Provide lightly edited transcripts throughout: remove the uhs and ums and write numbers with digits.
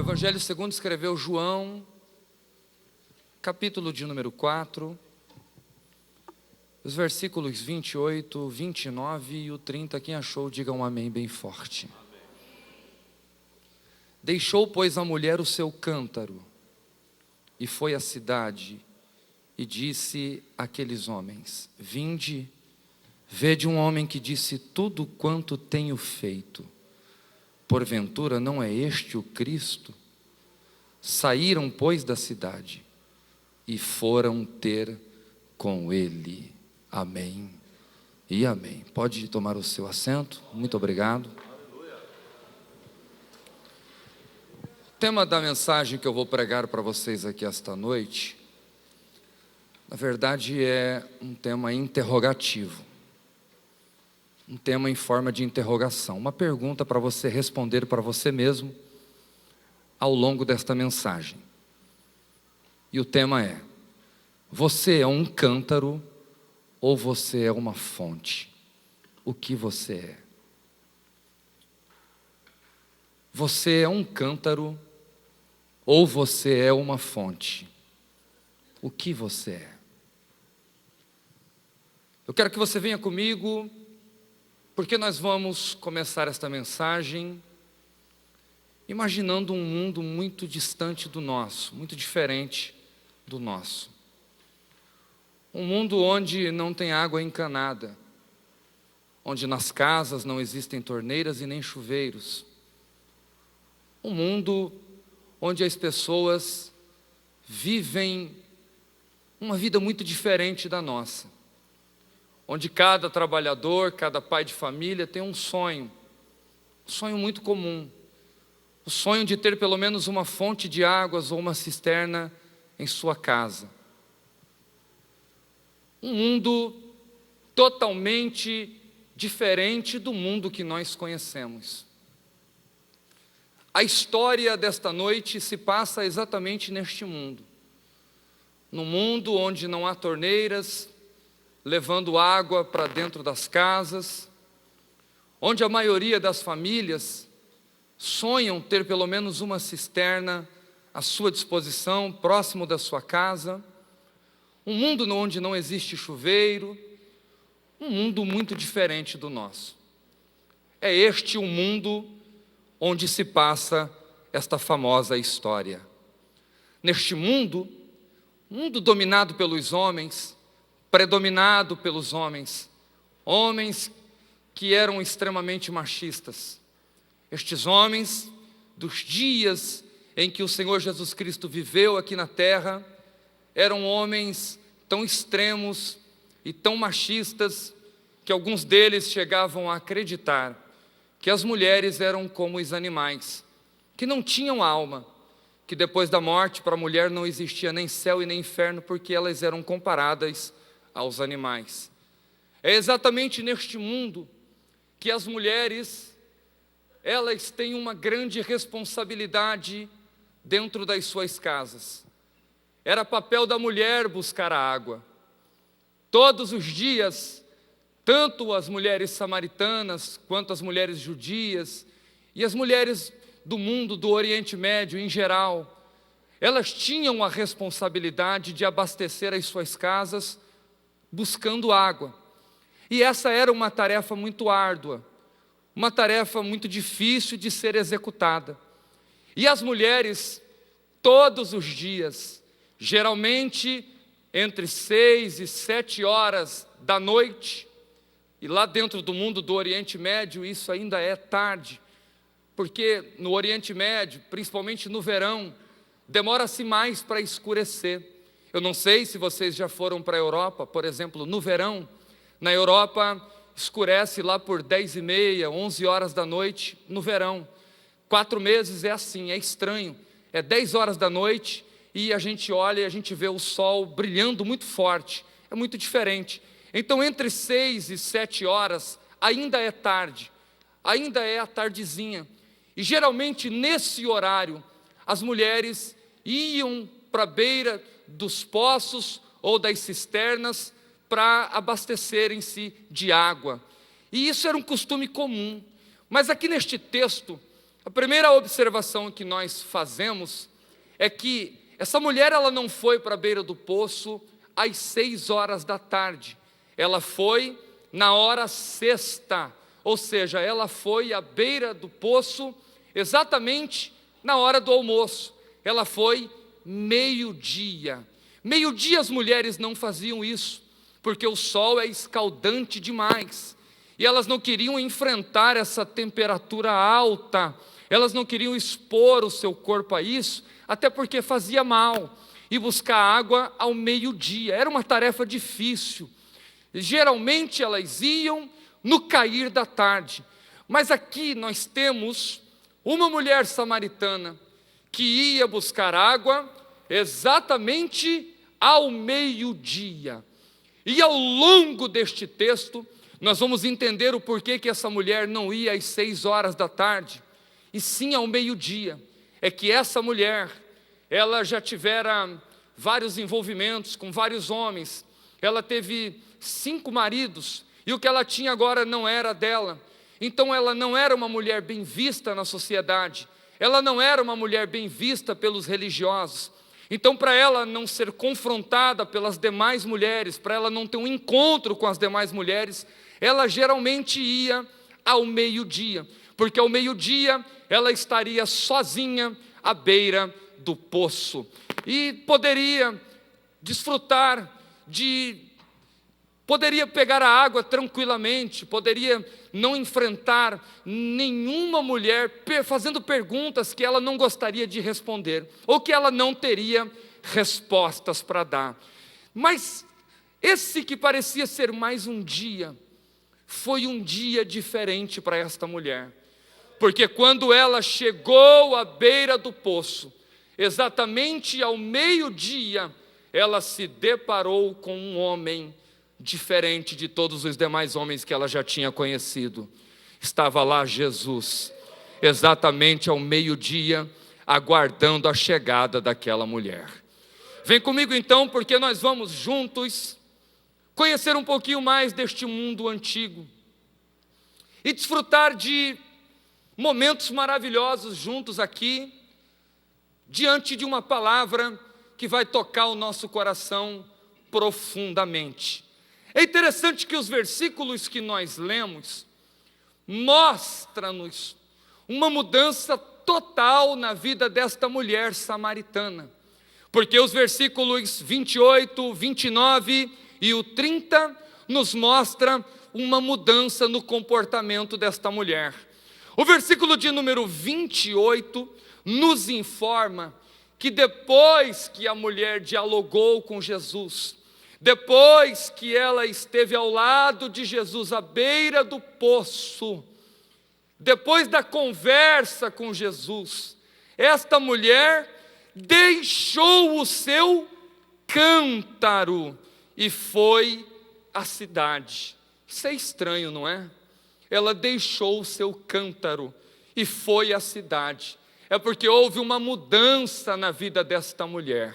Evangelho segundo escreveu João, capítulo de número 4, os versículos 28, 29 e o 30, quem achou, diga um amém bem forte. Deixou, pois, a mulher o seu cântaro, e foi à cidade, e disse àqueles homens: vinde, vede um homem que disse tudo quanto tenho feito. Porventura não é este o Cristo? Saíram, pois, da cidade, e foram ter com ele. Amém e amém. Pode tomar o seu assento, muito obrigado. O tema da mensagem que eu vou pregar para vocês aqui esta noite, na verdade é um tema interrogativo. Um tema em forma de interrogação, uma pergunta para você responder para você mesmo ao longo desta mensagem. E o tema é: você é um cântaro ou você é uma fonte? O que você é? Você é um cântaro ou você é uma fonte? O que você é? Eu quero que você venha comigo, porque nós vamos começar esta mensagem imaginando um mundo muito distante do nosso, muito diferente do nosso. Um mundo onde não tem água encanada, onde nas casas não existem torneiras e nem chuveiros. Um mundo onde as pessoas vivem uma vida muito diferente da nossa. Onde cada trabalhador, cada pai de família tem um sonho muito comum, o sonho de ter pelo menos uma fonte de águas ou uma cisterna em sua casa. Um mundo totalmente diferente do mundo que nós conhecemos. A história desta noite se passa exatamente neste mundo. No mundo onde não há torneiras levando água para dentro das casas, onde a maioria das famílias sonham ter pelo menos uma cisterna à sua disposição, próximo da sua casa, um mundo onde não existe chuveiro, um mundo muito diferente do nosso. É este o mundo onde se passa esta famosa história. Neste mundo dominado pelos homens, predominado pelos homens que eram extremamente machistas. Estes homens, dos dias em que o Senhor Jesus Cristo viveu aqui na terra, eram homens tão extremos e tão machistas, que alguns deles chegavam a acreditar que as mulheres eram como os animais, que não tinham alma, que depois da morte para a mulher não existia nem céu e nem inferno, porque elas eram comparadas aos animais. É exatamente neste mundo que as mulheres, elas têm uma grande responsabilidade dentro das suas casas. Era papel da mulher buscar a água. Todos os dias, tanto as mulheres samaritanas, quanto as mulheres judias, e as mulheres do mundo do Oriente Médio em geral, elas tinham a responsabilidade de abastecer as suas casas buscando água. E essa era uma tarefa muito árdua, uma tarefa muito difícil de ser executada. E as mulheres, todos os dias, geralmente entre 6 e 7 horas da noite, e lá dentro do mundo do Oriente Médio isso ainda é tarde, porque no Oriente Médio, principalmente no verão, demora-se mais para escurecer. Eu não sei se vocês já foram para a Europa, por exemplo, no verão, na Europa escurece lá por 10h30, 11 horas da noite, no verão. 4 meses é assim, é estranho, é 10 horas da noite e a gente olha e a gente vê o sol brilhando muito forte, é muito diferente. Então entre 6 e 7 horas ainda é tarde, ainda é a tardezinha, e geralmente nesse horário as mulheres iam para a beira dos poços ou das cisternas para abastecerem-se de água. E isso era um costume comum. Mas aqui neste texto, A primeira observação que nós fazemos é que essa mulher, ela não foi para a beira do poço às 6 horas da tarde, ela foi na hora sexta, ou seja, ela foi à beira do poço exatamente na hora do almoço, ela foi meio-dia. Meio-dia as mulheres não faziam isso, porque o sol é escaldante demais, e elas não queriam enfrentar essa temperatura alta, elas não queriam expor o seu corpo a isso, até porque fazia mal, e buscar água ao meio-dia, era uma tarefa difícil. Geralmente elas iam no cair da tarde, mas aqui nós temos uma mulher samaritana que ia buscar água exatamente ao meio-dia. E ao longo deste texto, nós vamos entender o porquê que essa mulher não ia às 6 horas da tarde, e sim ao meio-dia. É que essa mulher, ela já tivera vários envolvimentos com vários homens, ela teve 5 maridos, e o que ela tinha agora não era dela. Então ela não era uma mulher bem vista na sociedade, ela não era uma mulher bem vista pelos religiosos. Então, para ela não ser confrontada pelas demais mulheres, para ela não ter um encontro com as demais mulheres, ela geralmente ia ao meio-dia, porque ao meio-dia ela estaria sozinha à beira do poço, e poderia desfrutar poderia pegar a água tranquilamente, poderia não enfrentar nenhuma mulher fazendo perguntas que ela não gostaria de responder, ou que ela não teria respostas para dar. Mas esse que parecia ser mais um dia, foi um dia diferente para esta mulher, porque quando ela chegou à beira do poço, exatamente ao meio-dia, ela se deparou com um homem diferente de todos os demais homens que ela já tinha conhecido. Estava lá Jesus, exatamente ao meio-dia, aguardando a chegada daquela mulher. Vem comigo então, porque nós vamos juntos conhecer um pouquinho mais deste mundo antigo e desfrutar de momentos maravilhosos juntos aqui, diante de uma palavra que vai tocar o nosso coração profundamente. É interessante que os versículos que nós lemos mostram-nos uma mudança total na vida desta mulher samaritana, porque os versículos 28, 29 e o 30 nos mostram uma mudança no comportamento desta mulher. O versículo de número 28 nos informa que depois que a mulher dialogou com Jesus, depois que ela esteve ao lado de Jesus, à beira do poço, depois da conversa com Jesus, esta mulher deixou o seu cântaro e foi à cidade. Isso é estranho, não é? Ela deixou o seu cântaro e foi à cidade. É porque houve uma mudança na vida desta mulher.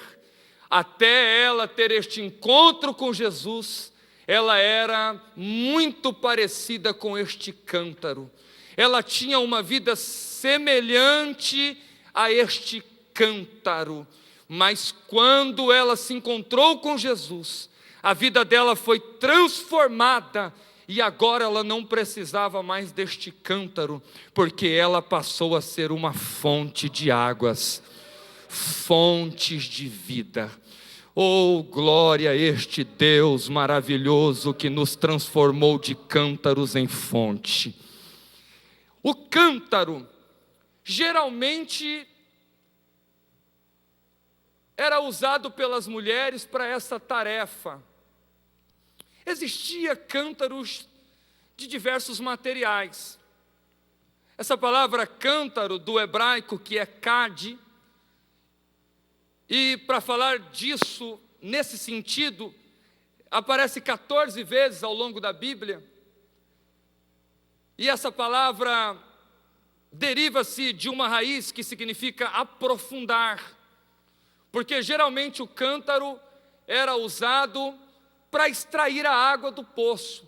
Até ela ter este encontro com Jesus, ela era muito parecida com este cântaro. Ela tinha uma vida semelhante a este cântaro. Mas quando ela se encontrou com Jesus, a vida dela foi transformada, e agora ela não precisava mais deste cântaro, porque ela passou a ser uma fonte de águas, fontes de vida. Oh, glória a este Deus maravilhoso que nos transformou de cântaros em fonte. O cântaro geralmente era usado pelas mulheres para essa tarefa. Existia cântaros de diversos materiais. Essa palavra cântaro do hebraico, que é cade, e para falar disso, nesse sentido, aparece 14 vezes ao longo da Bíblia, e essa palavra deriva-se de uma raiz que significa aprofundar, porque geralmente o cântaro era usado para extrair a água do poço,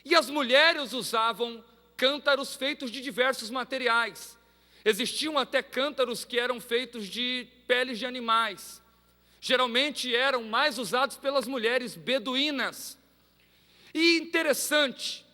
e as mulheres usavam cântaros feitos de diversos materiais. Existiam até cântaros que eram feitos de peles de animais. Geralmente eram mais usados pelas mulheres beduínas. E interessante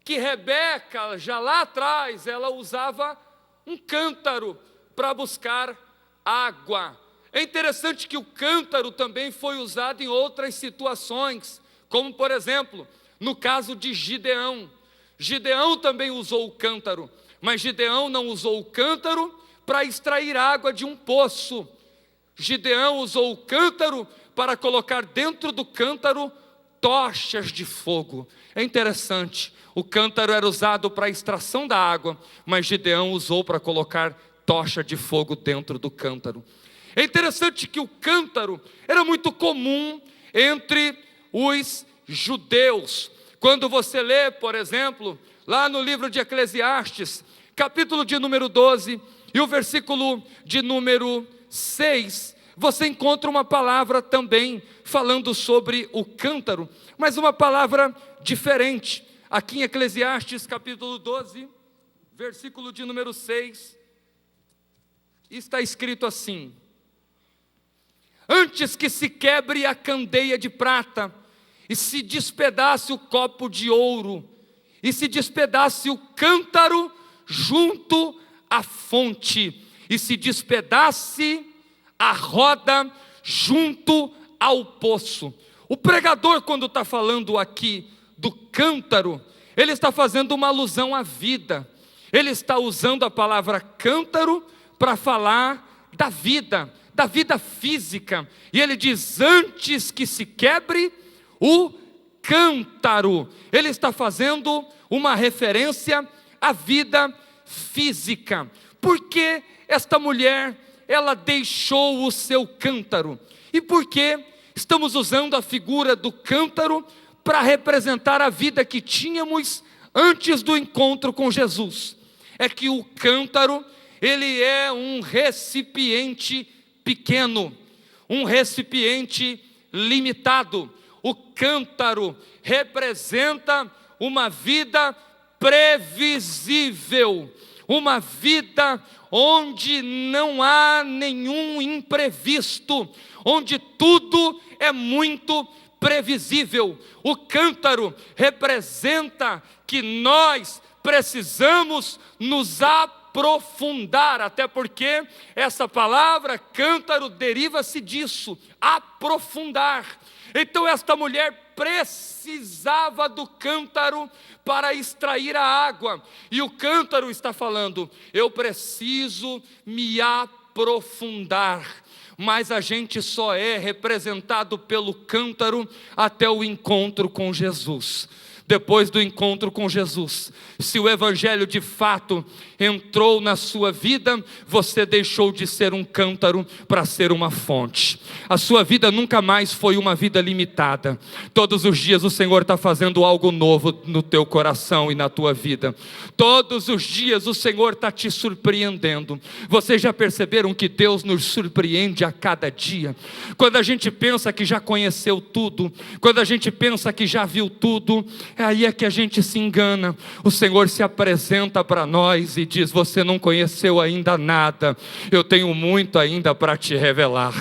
que Rebeca, já lá atrás, ela usava um cântaro para buscar água. É interessante que o cântaro também foi usado em outras situações, como por exemplo, no caso de Gideão. Gideão também usou o cântaro, mas Gideão não usou o cântaro para extrair água de um poço. Gideão usou o cântaro para colocar dentro do cântaro tochas de fogo. É interessante, o cântaro era usado para a extração da água, mas Gideão usou para colocar tocha de fogo dentro do cântaro. É interessante que o cântaro era muito comum entre os judeus. Quando você lê, por exemplo, lá no livro de Eclesiastes, capítulo de número 12, e o versículo de número 6, você encontra uma palavra também falando sobre o cântaro, mas uma palavra diferente. Aqui em Eclesiastes capítulo 12, versículo de número 6, está escrito assim: antes que se quebre a candeia de prata, e se despedace o copo de ouro, e se despedace o cântaro junto à fonte, e se despedace a roda junto ao poço. O pregador, quando está falando aqui do cântaro, ele está fazendo uma alusão à vida. Ele está usando a palavra cântaro para falar da vida física. E ele diz, antes que se quebre o cântaro. Ele está fazendo uma referência à vida física. Por que esta mulher, ela deixou o seu cântaro? E por que estamos usando a figura do cântaro para representar a vida que tínhamos antes do encontro com Jesus? É que o cântaro, ele é um recipiente pequeno, um recipiente limitado. O cântaro representa uma vida previsível, uma vida onde não há nenhum imprevisto, onde tudo é muito previsível. O cântaro representa que nós precisamos nos aprofundar, até porque essa palavra cântaro deriva-se disso, aprofundar. Então esta mulher precisava do cântaro para extrair a água, e o cântaro está falando, eu preciso me aprofundar. Mas a gente só é representado pelo cântaro até o encontro com Jesus. Depois do encontro com Jesus, se o evangelho de fato entrou na sua vida, você deixou de ser um cântaro para ser uma fonte. A sua vida nunca mais foi uma vida limitada. Todos os dias o Senhor está fazendo algo novo no teu coração e na tua vida. Todos os dias o Senhor está te surpreendendo. Vocês já perceberam que Deus nos surpreende a cada dia? Quando a gente pensa que já conheceu tudo, quando a gente pensa que já viu tudo, aí é que a gente se engana. O Senhor se apresenta para nós e diz, você não conheceu ainda nada, eu tenho muito ainda para te revelar.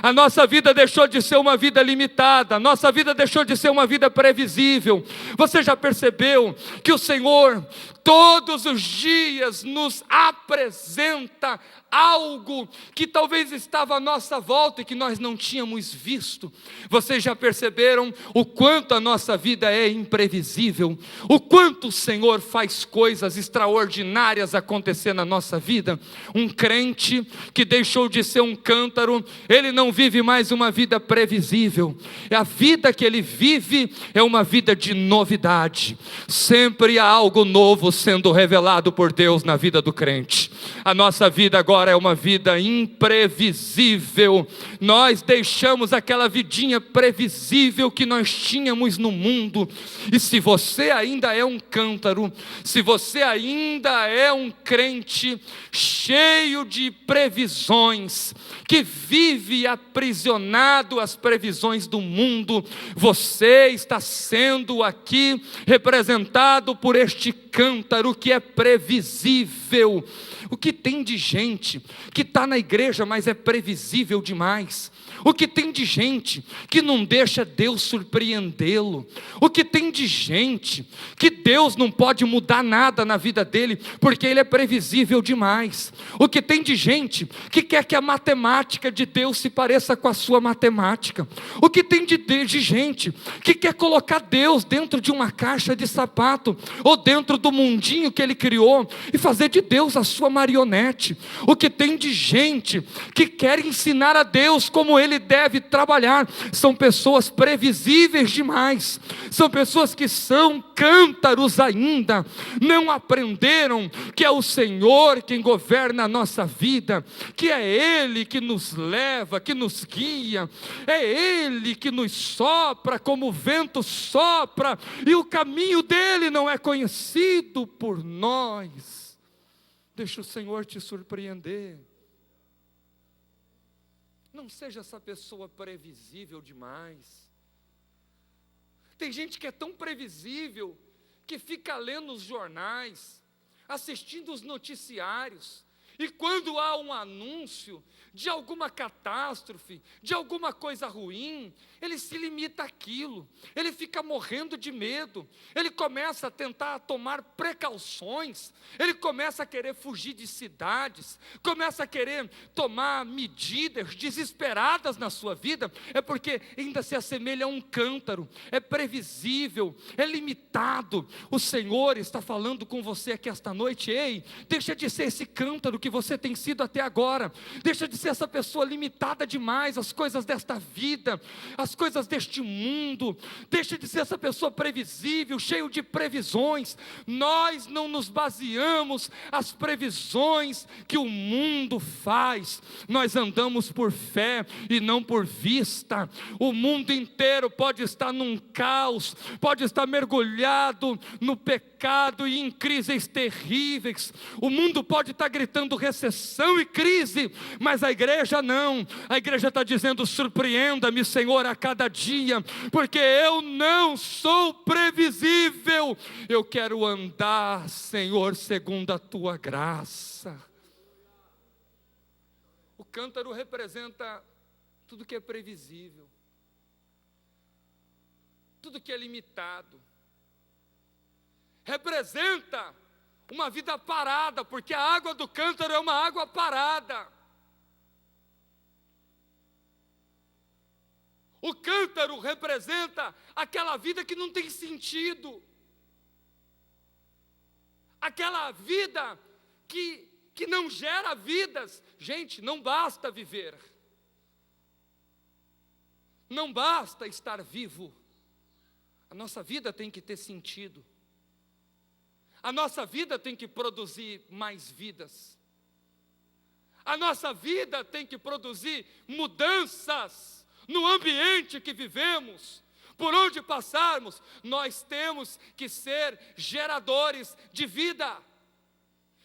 A nossa vida deixou de ser uma vida limitada, a nossa vida deixou de ser uma vida previsível. Você já percebeu que o Senhor todos os dias nos apresenta algo que talvez estava à nossa volta e que nós não tínhamos visto? Vocês já perceberam o quanto a nossa vida é imprevisível? O quanto o Senhor faz coisas extraordinárias acontecer na nossa vida? Um crente que deixou de ser um cântaro, ele não vive mais uma vida previsível. A vida que ele vive é uma vida de novidade. Sempre há algo novo sendo revelado por Deus na vida do crente. A nossa vida agora é uma vida imprevisível. Nós deixamos aquela vidinha previsível que nós tínhamos no mundo. E se você ainda é um cântaro, se você ainda é um crente cheio de previsões, que vive aprisionado às previsões do mundo, você está sendo aqui representado por este cântaro que é previsível. O que tem de gente que está na igreja, mas é previsível demais. O que tem de gente que não deixa Deus surpreendê-lo. O que tem de gente que Deus não pode mudar nada na vida dele, porque ele é previsível demais. O que tem de gente que quer que a matemática de Deus se pareça com a sua matemática. O que tem de gente que quer colocar Deus dentro de uma caixa de sapato, ou dentro do mundinho que ele criou, e fazer de Deus a sua marionete. O que tem de gente que quer ensinar a Deus como ele deve trabalhar. São pessoas previsíveis demais. São pessoas que são cântaros ainda, não aprenderam que é o Senhor quem governa a nossa vida, que é Ele que nos leva, que nos guia, é Ele que nos sopra como o vento sopra, e o caminho dele não é conhecido por nós. Deixa o Senhor te surpreender. Não seja essa pessoa previsível demais. Tem gente que é tão previsível que fica lendo os jornais, assistindo os noticiários, e quando há um anúncio de alguma catástrofe, de alguma coisa ruim, ele se limita àquilo, ele fica morrendo de medo, ele começa a tentar tomar precauções, ele começa a querer fugir de cidades, começa a querer tomar medidas desesperadas na sua vida, é porque ainda se assemelha a um cântaro, é previsível, é limitado. O Senhor está falando com você aqui esta noite: ei, deixa de ser esse cântaro que você tem sido até agora, deixa de ser essa pessoa limitada demais às coisas desta vida, às coisas deste mundo, deixa de ser essa pessoa previsível, cheio de previsões. Nós não nos baseamos as previsões que o mundo faz, nós andamos por fé e não por vista. O mundo inteiro pode estar num caos, pode estar mergulhado no pecado e em crises terríveis, o mundo pode estar gritando recessão e crise, mas a igreja não. A igreja está dizendo: surpreenda-me, Senhor, a cada dia, porque eu não sou previsível, eu quero andar, Senhor, segundo a tua graça. O cântaro representa tudo que é previsível, tudo que é limitado, representa uma vida parada, porque a água do cântaro é uma água parada. O cântaro representa aquela vida que não tem sentido, aquela vida que não gera vidas. Gente, não basta viver, não basta estar vivo, a nossa vida tem que ter sentido. A nossa vida tem que produzir mais vidas. A nossa vida tem que produzir mudanças no ambiente que vivemos. Por onde passarmos, nós temos que ser geradores de vida.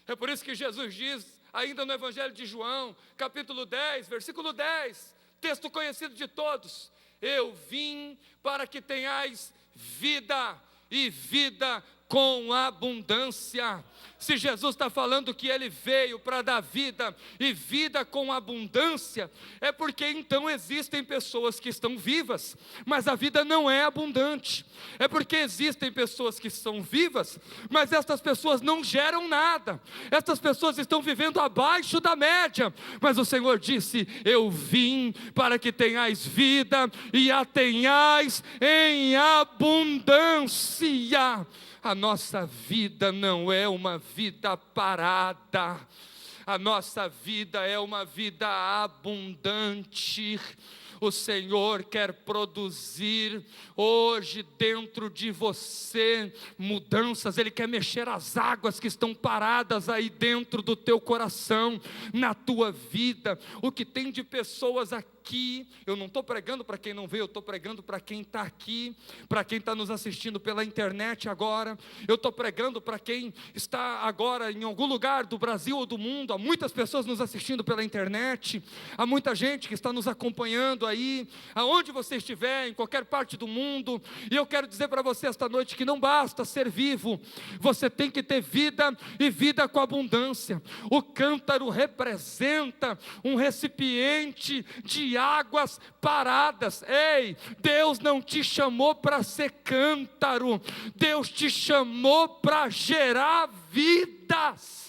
É por isso que Jesus diz, ainda no Evangelho de João, capítulo 10, versículo 10, texto conhecido de todos: eu vim para que tenhais vida, e vida com abundância. Se Jesus está falando que Ele veio para dar vida, e vida com abundância, é porque então existem pessoas que estão vivas, mas a vida não é abundante. É porque existem pessoas que estão vivas, mas estas pessoas não geram nada. Estas pessoas estão vivendo abaixo da média. Mas o Senhor disse: eu vim para que tenhais vida, e a tenhais em abundância. A nossa vida não é uma vida parada, a nossa vida é uma vida abundante. O Senhor quer produzir hoje dentro de você mudanças. Ele quer mexer as águas que estão paradas aí dentro do teu coração, na tua vida. O que tem de pessoas aqui aqui, eu não estou pregando para quem não vê, eu estou pregando para quem está aqui, para quem está nos assistindo pela internet agora, eu estou pregando para quem está agora em algum lugar do Brasil ou do mundo. Há muitas pessoas nos assistindo pela internet, há muita gente que está nos acompanhando aí, aonde você estiver, em qualquer parte do mundo, e eu quero dizer para você esta noite que não basta ser vivo, você tem que ter vida e vida com abundância. O cântaro representa um recipiente de águas paradas. Ei, Deus não te chamou para ser cântaro, Deus te chamou para gerar vidas.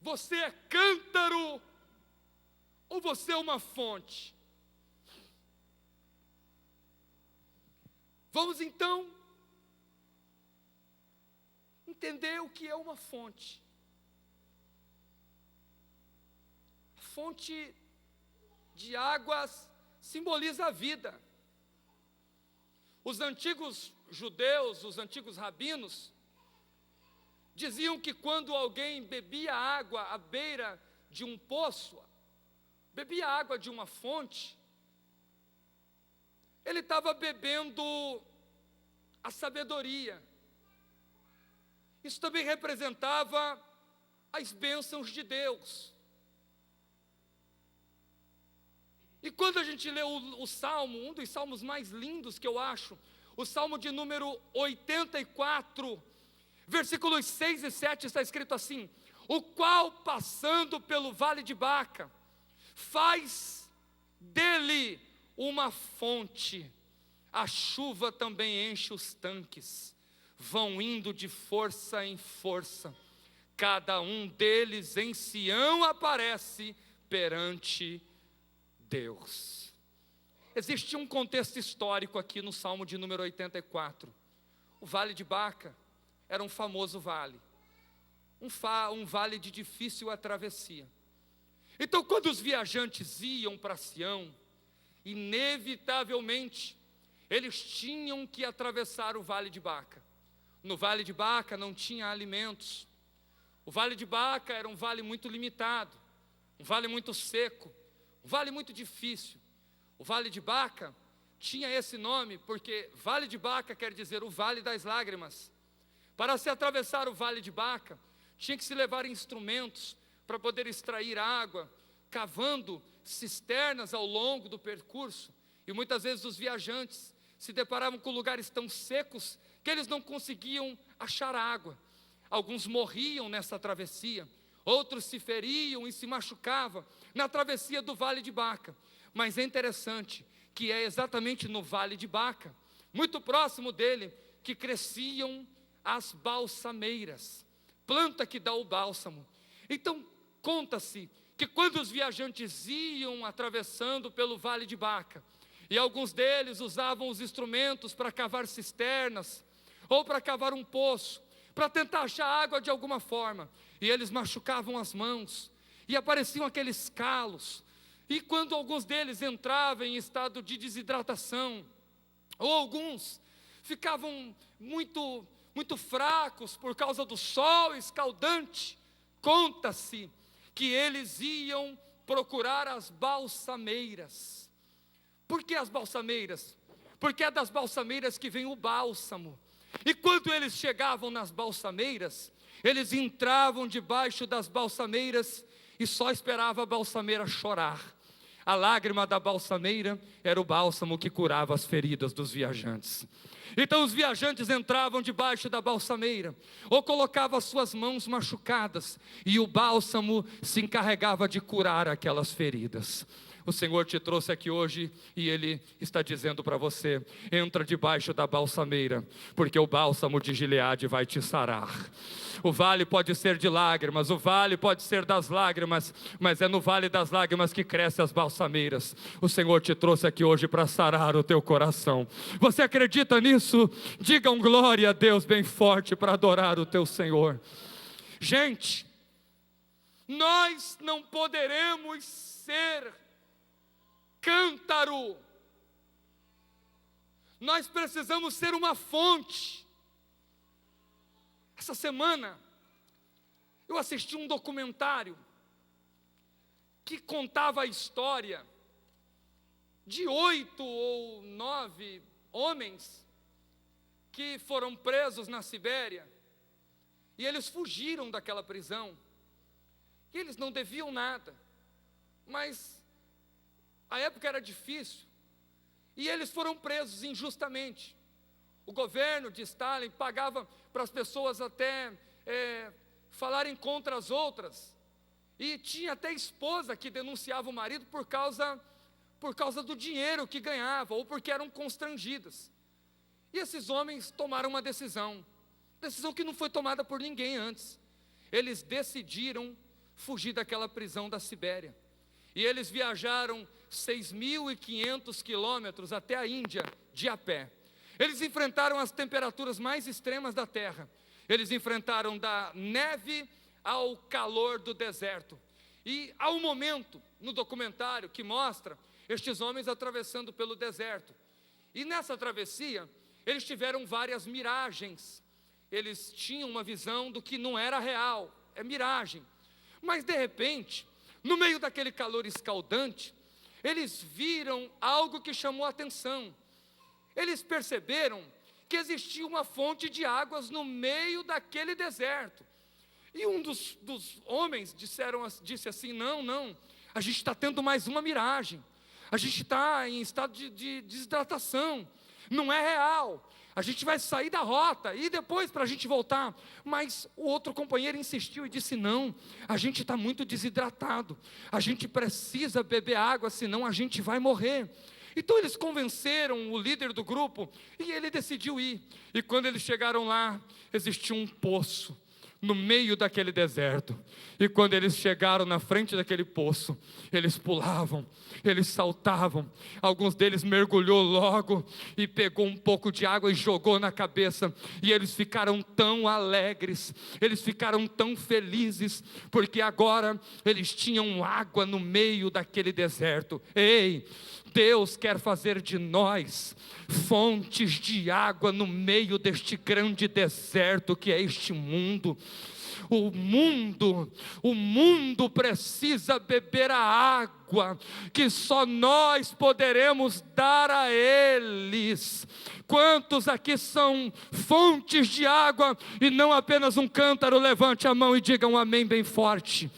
Você é cântaro ou você é uma fonte? Vamos então entender o que é uma fonte. A fonte de águas simboliza a vida. Os antigos judeus, os antigos rabinos, diziam que quando alguém bebia água à beira de um poço, bebia água de uma fonte, ele estava bebendo a sabedoria. Isso também representava as bênçãos de Deus. E quando a gente lê o Salmo, um dos salmos mais lindos que eu acho, o Salmo de número 84, versículos 6 e 7, está escrito assim: o qual, passando pelo vale de Baca, faz dele uma fonte, a chuva também enche os tanques, vão indo de força em força, cada um deles em Sião aparece perante Deus. Existe um contexto histórico aqui no Salmo de número 84. O vale de Baca era um famoso vale, um vale de difícil travessia. Então, quando os viajantes iam para Sião, inevitavelmente, eles tinham que atravessar o vale de Baca. No vale de Baca não tinha alimentos. O vale de Baca era um vale muito limitado, um vale muito seco, um vale muito difícil. O vale de Baca tinha esse nome porque vale de Baca quer dizer o vale das lágrimas. Para se atravessar o vale de Baca, tinha que se levar instrumentos para poder extrair água, cavando cisternas ao longo do percurso. E muitas vezes os viajantes se deparavam com lugares tão secos que eles não conseguiam achar água. Alguns morriam nessa travessia, outros se feriam e se machucavam na travessia do vale de Baca. Mas é interessante que é exatamente no vale de Baca, muito próximo dele, que cresciam as balsameiras, planta que dá o bálsamo. Então conta-se que quando os viajantes iam atravessando pelo vale de Baca, e alguns deles usavam os instrumentos para cavar cisternas, ou para cavar um poço, para tentar achar água de alguma forma, e eles machucavam as mãos, e apareciam aqueles calos, e quando alguns deles entravam em estado de desidratação, ou alguns ficavam muito fracos por causa do sol escaldante, conta-se que eles iam procurar as balsameiras. Por que as balsameiras? Porque é das balsameiras que vem o bálsamo. E quando eles chegavam nas balsameiras, eles entravam debaixo das balsameiras e só esperava a balsameira chorar. A lágrima da balsameira era o bálsamo que curava as feridas dos viajantes. Então os viajantes entravam debaixo da balsameira, ou colocavam as suas mãos machucadas, e o bálsamo se encarregava de curar aquelas feridas. O Senhor te trouxe aqui hoje e Ele está dizendo para você: entra debaixo da balsameira, porque o bálsamo de Gileade vai te sarar. O vale pode ser de lágrimas, o vale pode ser das lágrimas, mas é no vale das lágrimas que crescem as balsameiras. O Senhor te trouxe aqui hoje para sarar o teu coração. Você acredita nisso? Diga um glória a Deus bem forte para adorar o teu Senhor. Gente, nós não poderemos ser cântaro. Nós precisamos ser uma fonte. Essa semana, eu assisti um documentário que contava a história de 8 ou 9 homens que foram presos na Sibéria, e eles fugiram daquela prisão, e eles não deviam nada, mas a época era difícil, e eles foram presos injustamente. O governo de Stalin pagava para as pessoas até falarem contra as outras, e tinha até esposa que denunciava o marido por causa do dinheiro que ganhava, ou porque eram constrangidas. E esses homens tomaram uma decisão que não foi tomada por ninguém antes. Eles decidiram fugir daquela prisão da Sibéria, e eles viajaram 6.500 quilômetros até a Índia, de a pé. Eles enfrentaram as temperaturas mais extremas da terra, eles enfrentaram da neve ao calor do deserto, e há um momento no documentário que mostra estes homens atravessando pelo deserto, e nessa travessia, eles tiveram várias miragens, eles tinham uma visão do que não era real, é miragem, mas de repente, no meio daquele calor escaldante, eles viram algo que chamou a atenção. Eles perceberam que existia uma fonte de águas no meio daquele deserto, e um dos homens disse assim: não, a gente está tendo mais uma miragem, a gente está em estado de desidratação, não é real, a gente vai sair da rota, e depois para a gente voltar. Mas o outro companheiro insistiu e disse: não, a gente está muito desidratado, a gente precisa beber água, senão a gente vai morrer. Então eles convenceram o líder do grupo, e ele decidiu ir. E quando eles chegaram lá, existia um poço no meio daquele deserto, e quando eles chegaram na frente daquele poço, eles pulavam, eles saltavam, alguns deles mergulhou logo, e pegou um pouco de água e jogou na cabeça, e eles ficaram tão alegres, eles ficaram tão felizes, porque agora eles tinham água no meio daquele deserto. Ei, Deus quer fazer de nós fontes de água no meio deste grande deserto que é este mundo. O mundo precisa beber a água que só nós poderemos dar a eles. Quantos aqui são fontes de água e não apenas um cântaro? Levante a mão e diga um amém bem forte.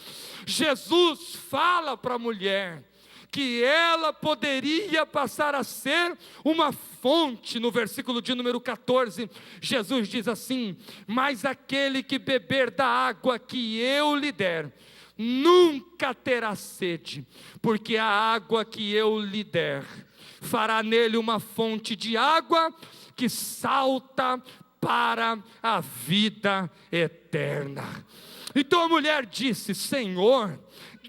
Jesus fala para a mulher que ela poderia passar a ser uma fonte. No versículo de número 14, Jesus diz assim: mas aquele que beber da água que eu lhe der, nunca terá sede, porque a água que eu lhe der, fará nele uma fonte de água que salta para a vida eterna. Então a mulher disse: Senhor,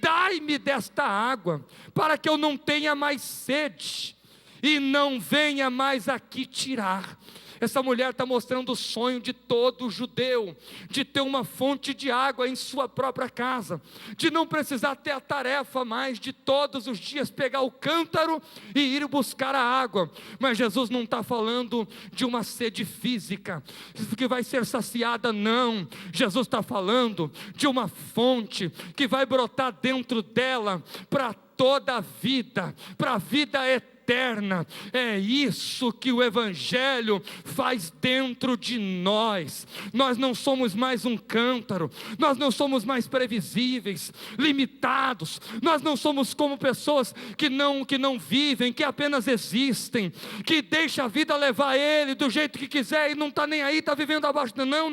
dai-me desta água, para que eu não tenha mais sede, e não venha mais aqui tirar. Essa mulher está mostrando o sonho de todo judeu, de ter uma fonte de água em sua própria casa, de não precisar ter a tarefa mais de todos os dias pegar o cântaro e ir buscar a água. Mas Jesus não está falando de uma sede física que vai ser saciada, não. Jesus está falando de uma fonte que vai brotar dentro dela para toda a vida, para a vida eterna. É isso que o Evangelho faz dentro de nós. Nós não somos mais um cântaro, nós não somos mais previsíveis, limitados, nós não somos como pessoas que não vivem, que apenas existem, que deixa a vida levar ele do jeito que quiser e não está nem aí, está vivendo abaixo. Não,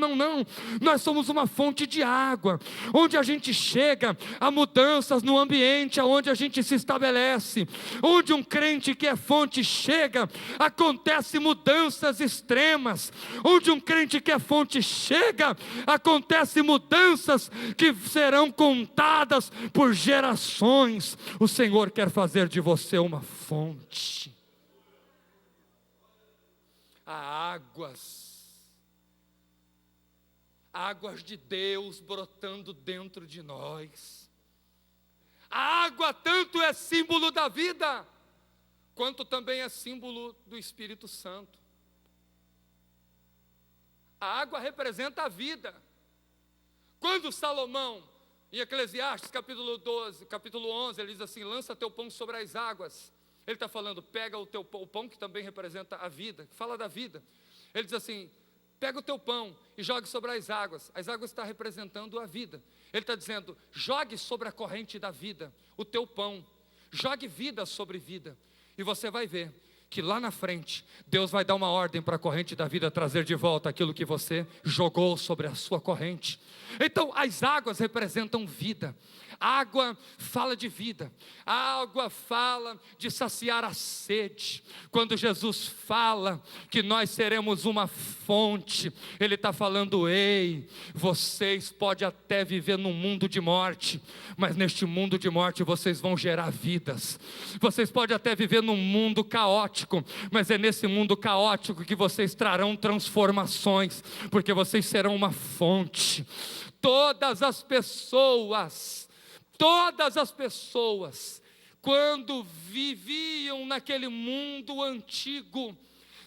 nós somos uma fonte de água, onde a gente chega a mudanças no ambiente onde a gente se estabelece. Onde um crente que é fonte chega, acontece mudanças extremas. Onde um crente que é fonte chega, acontece mudanças que serão contadas por gerações. O Senhor quer fazer de você uma fonte. Há águas de Deus brotando dentro de nós. A água tanto é símbolo da vida, quanto também é símbolo do Espírito Santo. A água representa a vida. Quando Salomão, em Eclesiastes capítulo 11, ele diz assim: lança teu pão sobre as águas. Ele está falando, pega o pão, que também representa a vida, que fala da vida. Ele diz assim, pega o teu pão e jogue sobre as águas. As águas estão representando a vida. Ele está dizendo, jogue sobre a corrente da vida o teu pão. Jogue vida sobre vida. E você vai ver que lá na frente, Deus vai dar uma ordem para a corrente da vida trazer de volta aquilo que você jogou sobre a sua corrente. Então, as águas representam vida. A água fala de vida. A água fala de saciar a sede. Quando Jesus fala que nós seremos uma fonte, Ele está falando, ei, vocês podem até viver num mundo de morte, mas neste mundo de morte vocês vão gerar vidas. Vocês podem até viver num mundo caótico, mas é nesse mundo caótico que vocês trarão transformações, porque vocês serão uma fonte. Todas as pessoas, quando viviam naquele mundo antigo,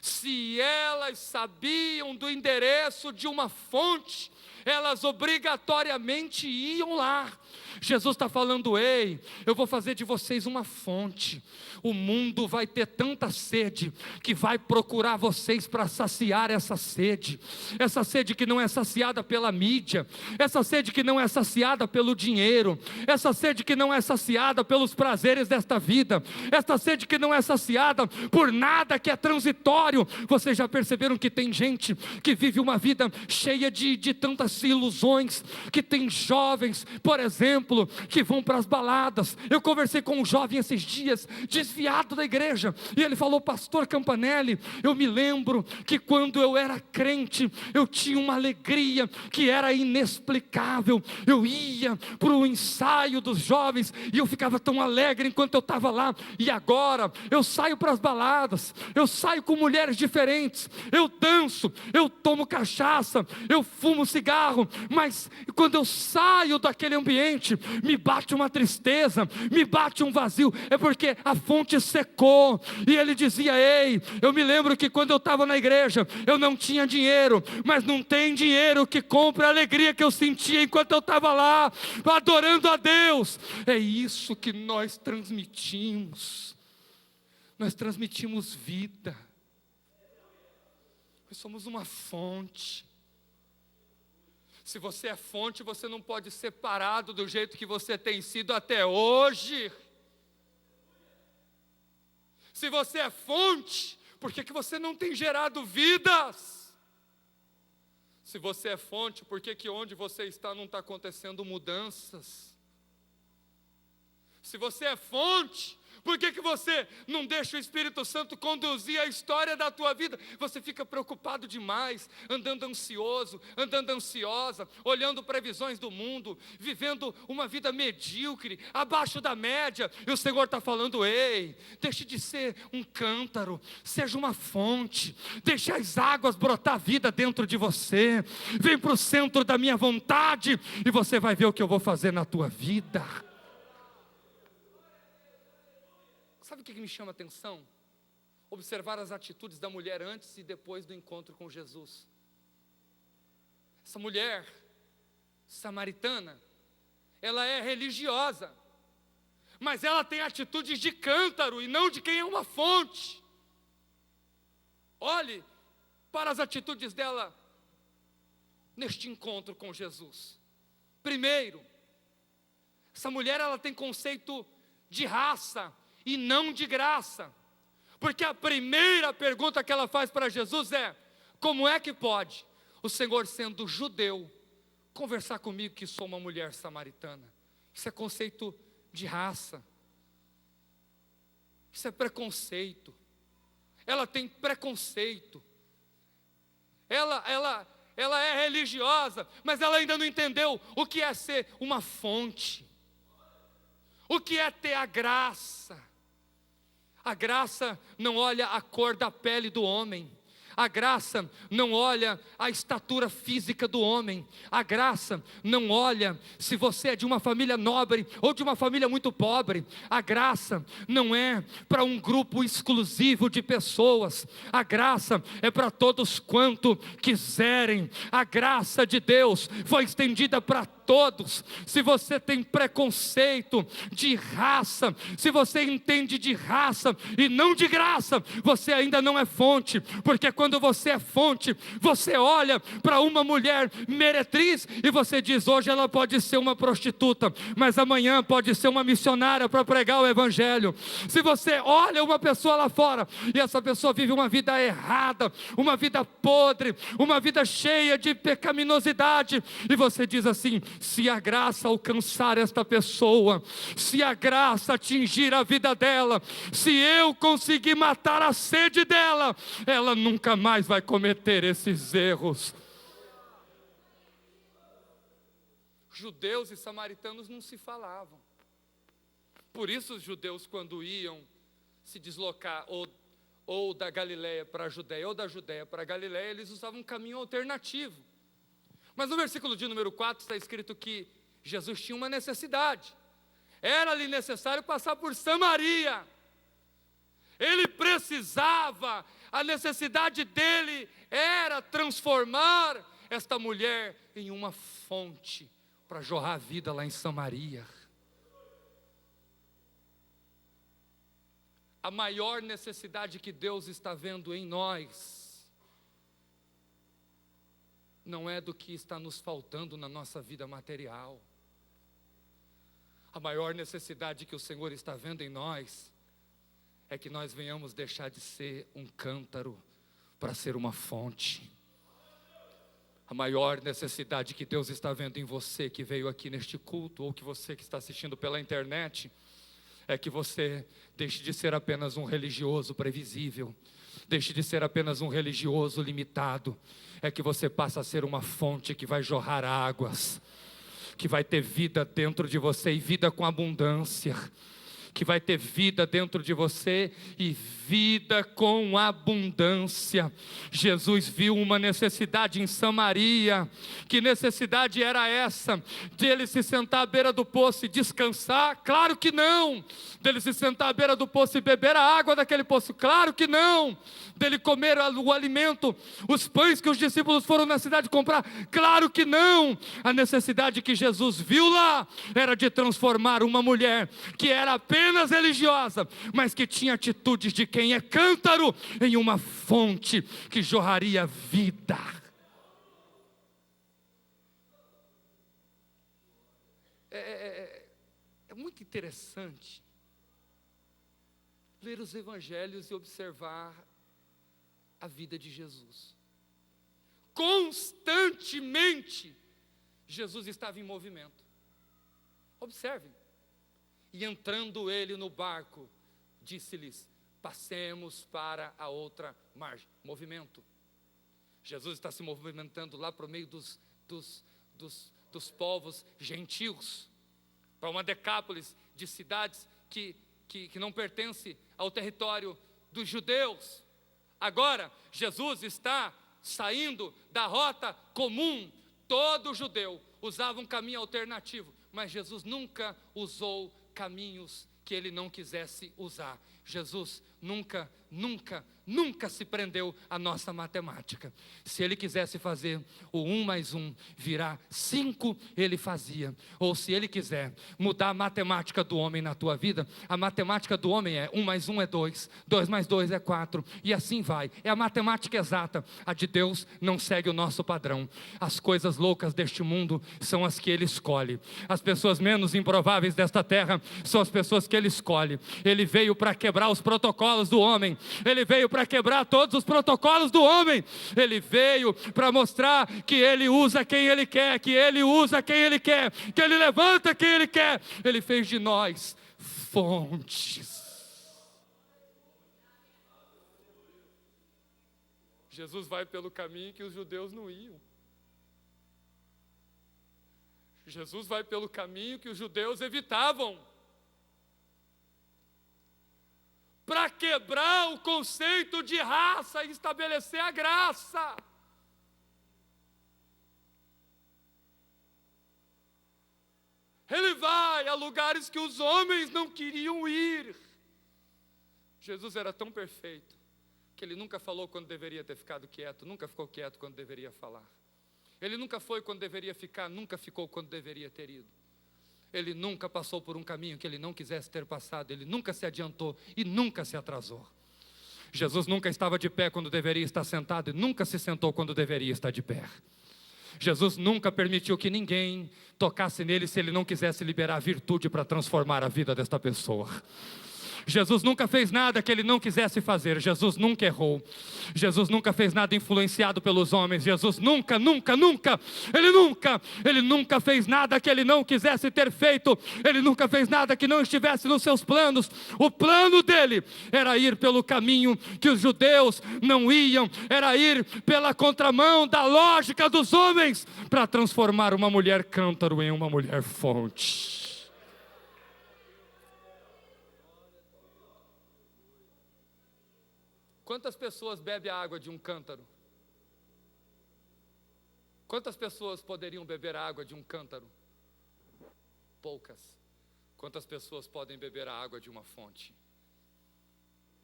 se elas sabiam do endereço de uma fonte, elas obrigatoriamente iam lá. Jesus está falando, ei, eu vou fazer de vocês uma fonte. O mundo vai ter tanta sede, que vai procurar vocês para saciar essa sede que não é saciada pela mídia, essa sede que não é saciada pelo dinheiro, essa sede que não é saciada pelos prazeres desta vida, essa sede que não é saciada por nada que é transitório. Vocês já perceberam que tem gente que vive uma vida cheia de tantas ilusões, que tem jovens, por exemplo, que vão para as baladas. Eu conversei com um jovem esses dias, desviado da igreja, e ele falou, pastor Campanelli, eu me lembro que quando eu era crente, eu tinha uma alegria que era inexplicável. Eu ia para o ensaio dos jovens, e eu ficava tão alegre enquanto eu estava lá, e agora eu saio para as baladas, eu saio com mulheres diferentes, eu danço, eu tomo cachaça, eu fumo cigarro, mas quando eu saio daquele ambiente, me bate uma tristeza, me bate um vazio, é porque a fonte secou. E ele dizia, ei, eu me lembro que quando eu estava na igreja, eu não tinha dinheiro, mas não tem dinheiro que compre a alegria que eu sentia enquanto eu estava lá, adorando a Deus. É isso que nós transmitimos vida, nós somos uma fonte. Se você é fonte, você não pode ser parado do jeito que você tem sido até hoje. Se você é fonte, por que você não tem gerado vidas? Se você é fonte, por que onde você está não está acontecendo mudanças? Se você é fonte, por que você não deixa o Espírito Santo conduzir a história da tua vida? Você fica preocupado demais, andando ansioso, andando ansiosa, olhando previsões do mundo, vivendo uma vida medíocre, abaixo da média. E o Senhor está falando, ei, deixe de ser um cântaro, seja uma fonte, deixe as águas brotar vida dentro de você. Vem para o centro da minha vontade, e você vai ver o que eu vou fazer na tua vida. Sabe o que me chama a atenção? Observar as atitudes da mulher antes e depois do encontro com Jesus. Essa mulher samaritana, ela é religiosa, mas ela tem atitudes de cântaro e não de quem é uma fonte. Olhe para as atitudes dela neste encontro com Jesus. Primeiro, essa mulher, ela tem conceito de raça e não de graça, porque a primeira pergunta que ela faz para Jesus é, como é que pode o Senhor, sendo judeu, conversar comigo que sou uma mulher samaritana? Isso é conceito de raça, isso é preconceito. Ela tem preconceito, ela é religiosa, mas ela ainda não entendeu o que é ser uma fonte, o que é ter a graça. A graça não olha a cor da pele do homem, A graça não olha a estatura física do homem. A graça não olha se você é de uma família nobre ou de uma família muito pobre. A graça não é para um grupo exclusivo de pessoas. A graça é para todos quanto quiserem. A graça de Deus foi estendida para todos. Se você tem preconceito de raça, se você entende de raça e não de graça, você ainda não é fonte, porque quando você é fonte, você olha para uma mulher meretriz e você diz: hoje ela pode ser uma prostituta, mas amanhã pode ser uma missionária para pregar o evangelho. Se você olha uma pessoa lá fora e essa pessoa vive uma vida errada, uma vida podre, uma vida cheia de pecaminosidade, e você diz assim: se a graça alcançar esta pessoa, se a graça atingir a vida dela, se eu conseguir matar a sede dela, ela nunca mais vai cometer esses erros. Judeus e samaritanos não se falavam. Por isso os judeus, quando iam se deslocar ou da Galileia para a Judéia, ou da Judéia para a Galileia, eles usavam um caminho alternativo. Mas no versículo de número 4 está escrito que Jesus tinha uma necessidade. Era-lhe necessário passar por Samaria. Ele precisava, a necessidade dele era transformar esta mulher em uma fonte para jorrar vida lá em Samaria. A maior necessidade que Deus está vendo em nós não é do que está nos faltando na nossa vida material. A maior necessidade que o Senhor está vendo em nós é que nós venhamos deixar de ser um cântaro para ser uma fonte. A maior necessidade que Deus está vendo em você que veio aqui neste culto, ou que você que está assistindo pela internet, é que você deixe de ser apenas um religioso previsível, deixe de ser apenas um religioso limitado, é que você passa a ser uma fonte que vai jorrar águas, que vai ter vida dentro de você e vida com abundância, que vai ter vida dentro de você e vida com abundância. Jesus viu uma necessidade em Samaria. Que necessidade era essa? De ele se sentar à beira do poço e descansar? Claro que não. Dele se sentar à beira do poço e beber a água daquele poço? Claro que não. Dele comer o alimento, os pães que os discípulos foram na cidade comprar? Claro que não. A necessidade que Jesus viu lá era de transformar uma mulher que era apenas religiosa, mas que tinha atitudes de quem é cântaro, em uma fonte que jorraria vida. É muito interessante ler os evangelhos e observar a vida de Jesus. Constantemente Jesus estava em movimento. Observem. E entrando ele no barco, disse-lhes: passemos para a outra margem. Movimento. Jesus está se movimentando lá para o meio dos povos gentios, para uma decápolis de cidades que não pertence ao território dos judeus. Agora, Jesus está saindo da rota comum. Todo judeu usava um caminho alternativo, mas Jesus nunca usou caminhos que ele não quisesse usar. Jesus nunca se prendeu à nossa matemática. Se ele quisesse fazer o 1 mais 1 virar 5, ele fazia. Ou se ele quiser mudar a matemática do homem na tua vida, a matemática do homem é 1 mais 1 é 2, 2 mais 2 é 4, e assim vai. É a matemática exata. A de Deus não segue o nosso padrão. As coisas loucas deste mundo são as que ele escolhe. As pessoas menos improváveis desta terra são as pessoas que ele escolhe. Ele veio para quebrar os protocolos do homem. Ele veio para quebrar todos os protocolos do homem. Ele veio para mostrar que ele usa quem ele quer, que ele usa quem ele quer, que ele levanta quem ele quer. Ele fez de nós fontes. Jesus vai pelo caminho que os judeus não iam. Jesus vai pelo caminho que os judeus evitavam. para quebrar o conceito de raça e estabelecer a graça. Ele vai a lugares que os homens não queriam ir. Jesus era tão perfeito que ele nunca falou quando deveria ter ficado quieto, nunca ficou quieto quando deveria falar. Ele nunca foi quando deveria ficar, nunca ficou quando deveria ter ido. Ele nunca passou por um caminho que ele não quisesse ter passado, ele nunca se adiantou e nunca se atrasou. Jesus nunca estava de pé quando deveria estar sentado e nunca se sentou quando deveria estar de pé. Jesus nunca permitiu que ninguém tocasse nele se ele não quisesse liberar virtude para transformar a vida desta pessoa. Jesus nunca fez nada que ele não quisesse fazer. Jesus nunca errou. Jesus nunca fez nada influenciado pelos homens. Jesus nunca fez nada que ele não quisesse ter feito. Ele nunca fez nada que não estivesse nos seus planos. O plano dele era ir pelo caminho que os judeus não iam, era ir pela contramão da lógica dos homens, para transformar uma mulher cântaro em uma mulher fonte. Quantas pessoas bebem a água de um cântaro? Quantas pessoas poderiam beber a água de um cântaro? Poucas. Quantas pessoas podem beber a água de uma fonte?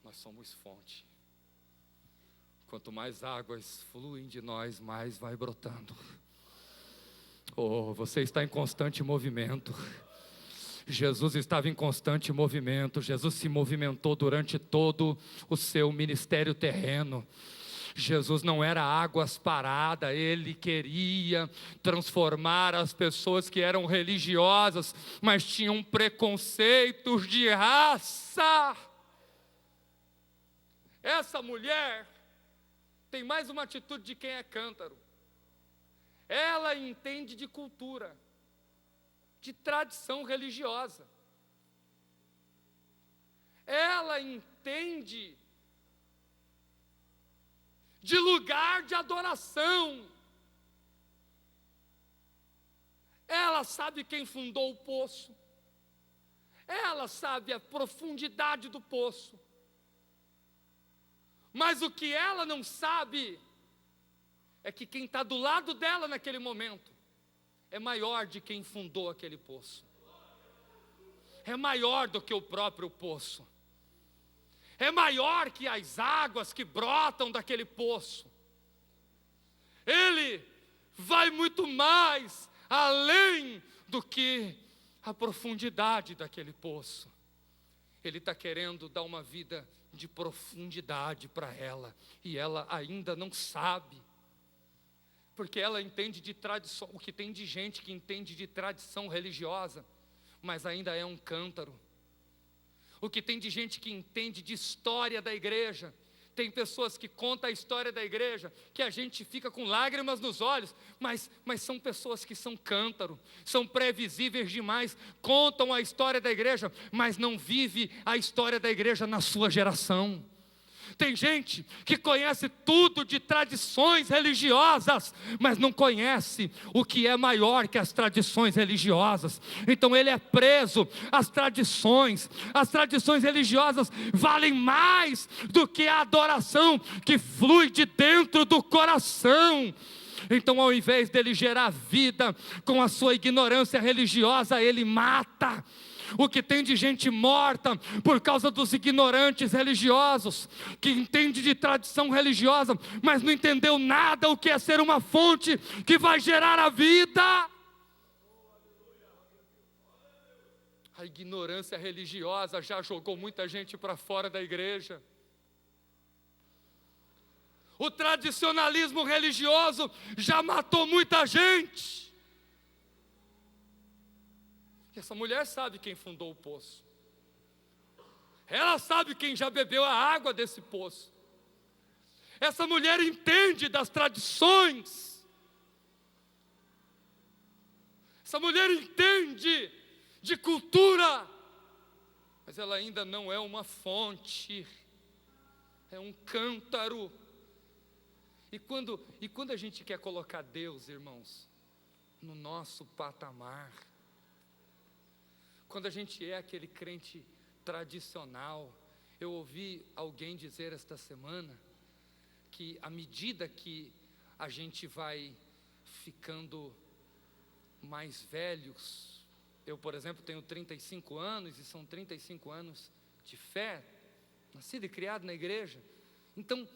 Nós somos fonte. Quanto mais águas fluem de nós, mais vai brotando. Oh, você está em constante movimento. Jesus estava em constante movimento. Jesus se movimentou durante todo o seu ministério terreno. Jesus não era águas paradas, ele queria transformar as pessoas que eram religiosas, mas tinham preconceitos de raça. Essa mulher tem mais uma atitude de quem é cântaro. Ela entende de cultura, de tradição religiosa. Ela entende de lugar de adoração. Ela sabe quem fundou o poço. Ela sabe a profundidade do poço. Mas o que ela não sabe é que quem está do lado dela naquele momento é maior de quem fundou aquele poço. É maior do que o próprio poço. É maior que as águas que brotam daquele poço. Ele vai muito mais além do que a profundidade daquele poço. Ele está querendo dar uma vida de profundidade para ela, e ela ainda não sabe. Porque ela entende de tradição, o que tem de gente que entende de tradição religiosa, mas ainda é um cântaro. O que tem de gente que entende de história da igreja. Tem pessoas que contam a história da igreja, que a gente fica com lágrimas nos olhos, mas são pessoas que são cântaro, são previsíveis demais, contam a história da igreja, mas não vive a história da igreja na sua geração. Tem gente que conhece tudo de tradições religiosas, mas não conhece o que é maior que as tradições religiosas. Então ele é preso às tradições. As tradições religiosas valem mais do que a adoração que flui de dentro do coração. Então, ao invés dele gerar vida com a sua ignorância religiosa, ele mata. O que tem de gente morta por causa dos ignorantes religiosos, que entende de tradição religiosa, mas não entendeu nada o que é ser uma fonte que vai gerar a vida. A ignorância religiosa já jogou muita gente para fora da igreja. O tradicionalismo religioso já matou muita gente. Essa mulher sabe quem fundou o poço. Ela sabe quem já bebeu a água desse poço. Essa mulher entende das tradições. Essa mulher entende de cultura. Mas ela ainda não é uma fonte. É um cântaro. E quando a gente quer colocar Deus, irmãos, no nosso patamar, quando a gente é aquele crente tradicional, Eu ouvi alguém dizer esta semana que à medida que a gente vai ficando mais velhos, eu, por exemplo, tenho 35 anos e são 35 anos de fé, nascido e criado na igreja. Então,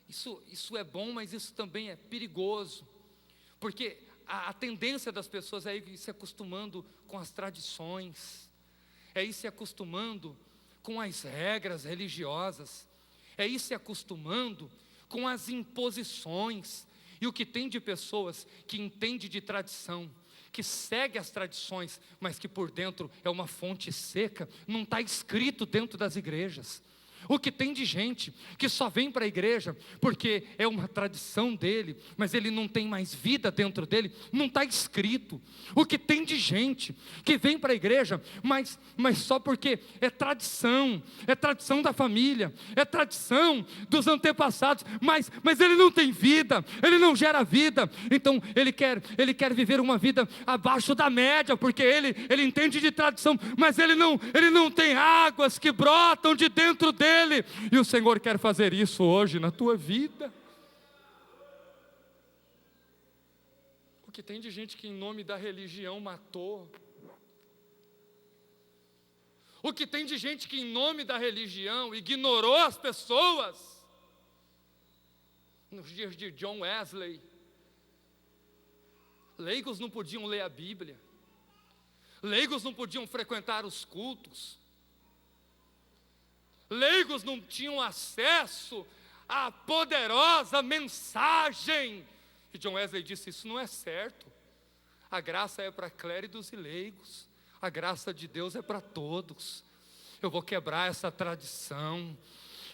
isso é bom, mas isso também é perigoso, porque a tendência das pessoas é ir se acostumando com as tradições, é ir se acostumando com as regras religiosas, é ir se acostumando com as imposições. E o que tem de pessoas que entende de tradição, que segue as tradições, mas que por dentro é uma fonte seca, não está escrito dentro das igrejas. O que tem de gente que só vem para a igreja porque é uma tradição dele, mas ele não tem mais vida dentro dele, não está escrito. O que tem de gente que vem para a igreja, mas só porque é tradição da família, é tradição dos antepassados, mas ele não tem vida, ele não gera vida. Então ele quer viver uma vida abaixo da média, porque ele entende de tradição, mas ele não tem águas que brotam de dentro dele. E o Senhor quer fazer isso hoje na tua vida. O que tem de gente que em nome da religião matou. O que tem de gente que em nome da religião ignorou as pessoas. Nos dias de John Wesley, leigos não podiam ler a Bíblia, leigos não podiam frequentar os cultos, leigos não tinham acesso à poderosa mensagem. E John Wesley disse: isso não é certo. A graça é para clérigos e leigos, a graça de Deus é para todos. Eu vou quebrar essa tradição,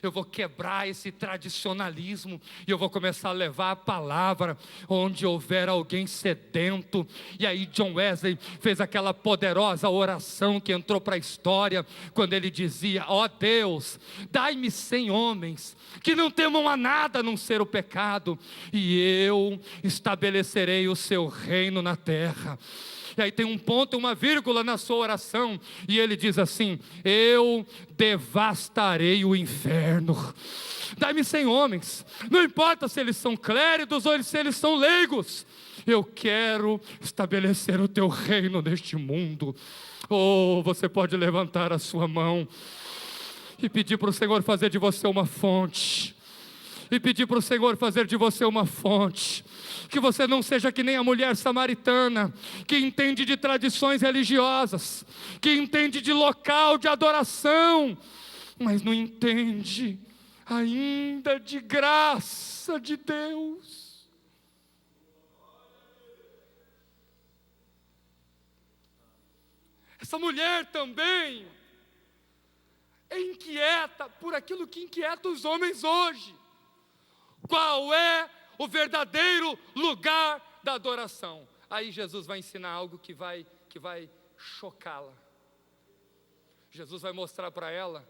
eu vou quebrar esse tradicionalismo, e eu vou começar a levar a palavra onde houver alguém sedento. E aí John Wesley fez aquela poderosa oração que entrou para a história, quando ele dizia: ó Deus, dai-me 100 homens que não temam a nada a não ser o pecado, e eu estabelecerei o seu reino na terra. E aí tem um ponto, uma vírgula na sua oração, e ele diz assim: eu devastarei o inferno. Dá-me 100 homens, não importa se eles são clérigos ou se eles são leigos, eu quero estabelecer o teu reino neste mundo. Oh, você pode levantar a sua mão e pedir para o Senhor fazer de você uma fonte, e pedir para o Senhor fazer de você uma fonte, que você não seja que nem a mulher samaritana, que entende de tradições religiosas, que entende de local de adoração, mas não entende ainda de graça de Deus. Essa mulher também é inquieta por aquilo que inquieta os homens hoje. Qual é o verdadeiro lugar da adoração? Aí Jesus vai ensinar algo que vai chocá-la. Jesus vai mostrar para ela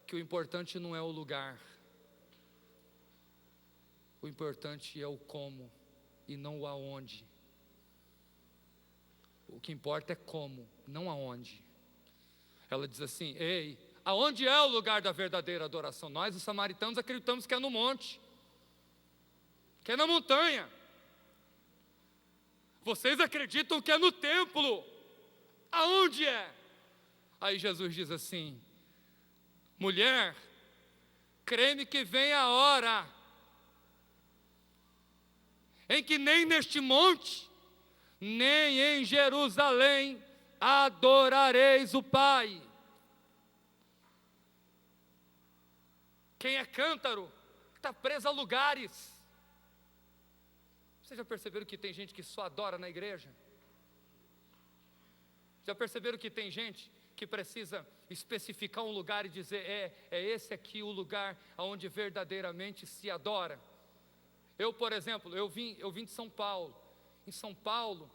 que o importante não é o lugar, o importante é o como e não o aonde. O que importa é como, não aonde. Ela diz assim: ei, aonde é o lugar da verdadeira adoração? Nós, os samaritanos, acreditamos que é no monte, que é na montanha. Vocês acreditam que é no templo. Aonde é? Aí Jesus diz assim: mulher, crê-me que vem a hora em que nem neste monte, nem em Jerusalém adorareis o Pai. Quem é cântaro está preso a lugares. Vocês já perceberam que tem gente que só adora na igreja? Já perceberam que tem gente que precisa especificar um lugar e dizer: é esse aqui o lugar onde verdadeiramente se adora? Eu, por exemplo, eu vim de São Paulo. Em São Paulo,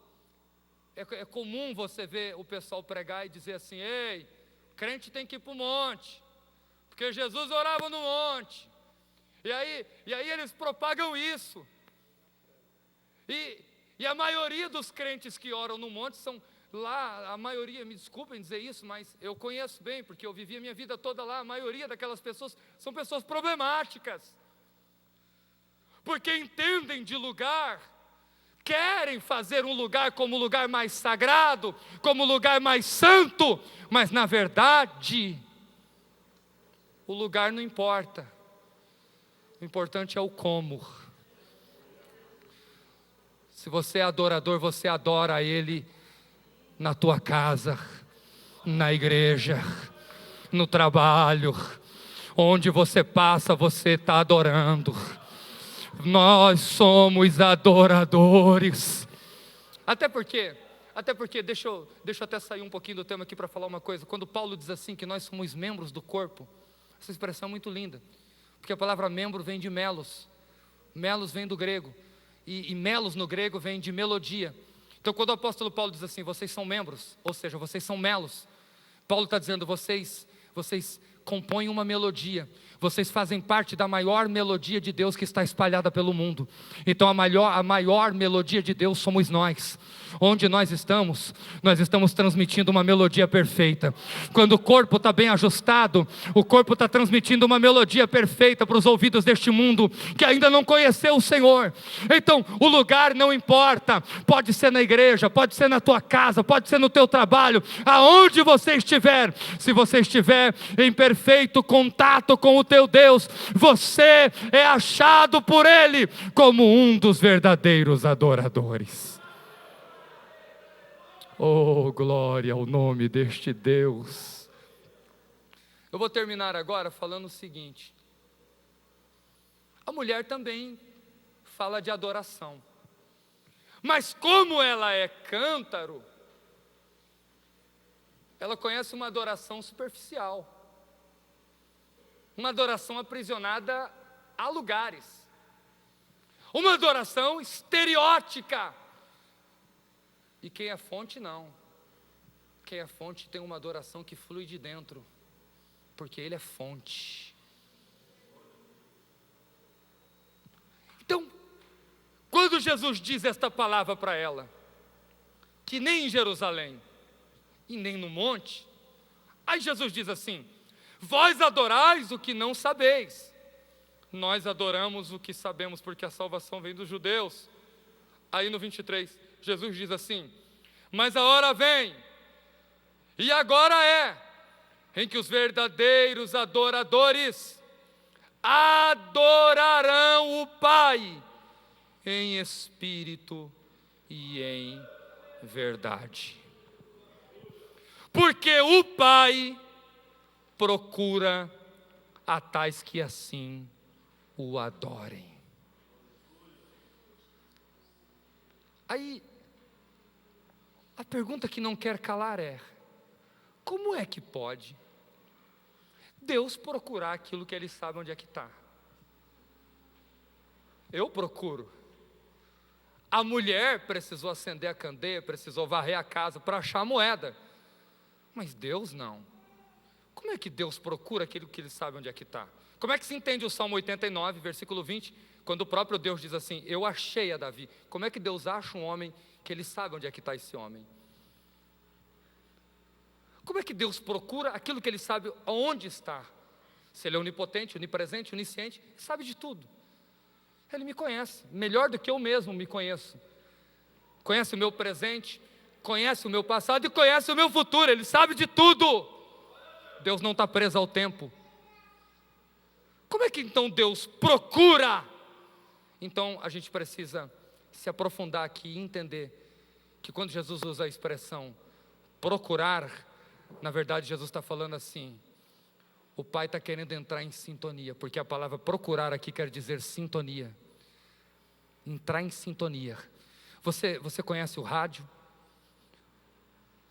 é comum você ver o pessoal pregar e dizer assim: ei, crente tem que ir para o monte, porque Jesus orava no monte. E aí eles propagam isso. E a maioria dos crentes que oram no monte lá, a maioria, me desculpem dizer isso, mas eu conheço bem, porque eu vivi a minha vida toda lá, a maioria daquelas pessoas são pessoas problemáticas, porque entendem de lugar, querem fazer um lugar como um lugar mais sagrado, como um lugar mais santo, mas na verdade, o lugar não importa, o importante é o como. Se você é adorador, você adora a Ele na tua casa, na igreja, no trabalho, onde você passa, você está adorando. Nós somos adoradores. Até porque, deixa eu até sair um pouquinho do tema aqui para falar uma coisa. Quando Paulo diz assim que nós somos membros do corpo, essa expressão é muito linda, porque a palavra membro vem de melos. Melos vem do grego, e melos no grego vem de melodia. Então quando o apóstolo Paulo diz assim, vocês são membros, ou seja, vocês são melos, Paulo está dizendo, vocês compõem uma melodia, vocês fazem parte da maior melodia de Deus que está espalhada pelo mundo. Então a maior melodia de Deus somos nós. Onde nós estamos transmitindo uma melodia perfeita. Quando o corpo está bem ajustado, o corpo está transmitindo uma melodia perfeita para os ouvidos deste mundo que ainda não conheceu o Senhor. Então o lugar não importa, pode ser na igreja, pode ser na tua casa, pode ser no teu trabalho, aonde você estiver. Se você estiver em perfeito contato com o teu Deus, você é achado por Ele como um dos verdadeiros adoradores. Oh, glória ao nome deste Deus. Eu vou terminar agora falando o seguinte: a mulher também fala de adoração, mas como ela é cântaro, ela conhece uma adoração superficial, uma adoração aprisionada a lugares, uma adoração estereótica. E quem é fonte não. Quem é fonte tem uma adoração que flui de dentro, porque Ele é fonte. Então, quando Jesus diz esta palavra para ela, que nem em Jerusalém e nem no monte, aí Jesus diz assim: vós adorais o que não sabeis, nós adoramos o que sabemos, porque a salvação vem dos judeus. Aí no 23, Jesus diz assim: mas a hora vem, e agora é, em que os verdadeiros adoradores adorarão o Pai em espírito e em verdade. Porque o Pai procura a tais que assim o adorem. Aí, a pergunta que não quer calar é: como é que pode Deus procurar aquilo que Ele sabe onde é que está? Eu procuro. A mulher precisou acender a candeia, precisou varrer a casa para achar a moeda, mas Deus não. Como é que Deus procura aquilo que Ele sabe onde é que está? Como é que se entende o Salmo 89, versículo 20, quando o próprio Deus diz assim: eu achei a Davi? Como é que Deus acha um homem que Ele sabe onde é que está esse homem? Como é que Deus procura aquilo que Ele sabe onde está? Se Ele é onipotente, onipresente, onisciente, Ele sabe de tudo. Ele me conhece, melhor do que eu mesmo me conheço. Conhece o meu presente, conhece o meu passado e conhece o meu futuro. Ele sabe de tudo. Deus não está preso ao tempo. Como é que então Deus procura? Então a gente precisa se aprofundar aqui e entender que quando Jesus usa a expressão procurar, na verdade Jesus está falando assim: o Pai está querendo entrar em sintonia, porque a palavra procurar aqui quer dizer sintonia. Entrar em sintonia. Você conhece o rádio?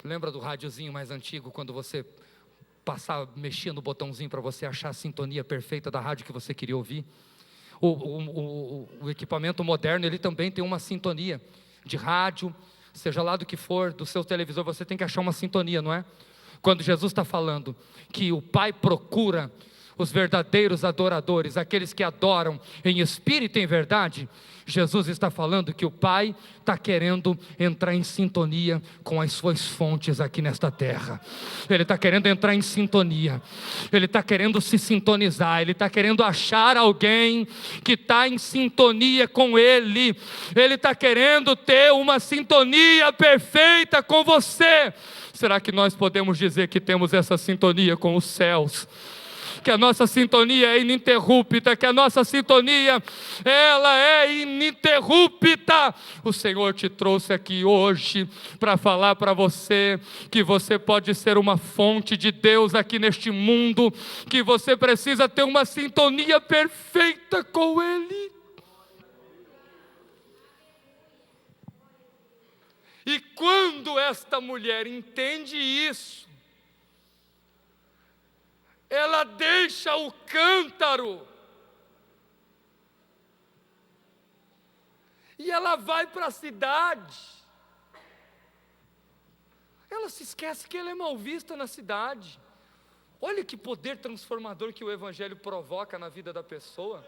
Lembra do rádiozinho mais antigo, quando você mexia no botãozinho para você achar a sintonia perfeita da rádio que você queria ouvir? O equipamento moderno, ele também tem uma sintonia de rádio, seja lá do que for, do seu televisor, você tem que achar uma sintonia, não é? Quando Jesus está falando que o Pai procura os verdadeiros adoradores, aqueles que adoram em espírito e em verdade, Jesus está falando que o Pai está querendo entrar em sintonia com as suas fontes aqui nesta terra. Ele está querendo entrar em sintonia, Ele está querendo se sintonizar, Ele está querendo achar alguém que está em sintonia com Ele. Ele está querendo ter uma sintonia perfeita com você. Será que nós podemos dizer que temos essa sintonia com os céus? Que a nossa sintonia é ininterrupta, que a nossa sintonia, ela é ininterrupta. O Senhor te trouxe aqui hoje para falar para você que você pode ser uma fonte de Deus aqui neste mundo, que você precisa ter uma sintonia perfeita com Ele. E quando esta mulher entende isso, ela deixa o cântaro e ela vai para a cidade. Ela se esquece que ela é mal vista na cidade. Olha que poder transformador que o Evangelho provoca na vida da pessoa.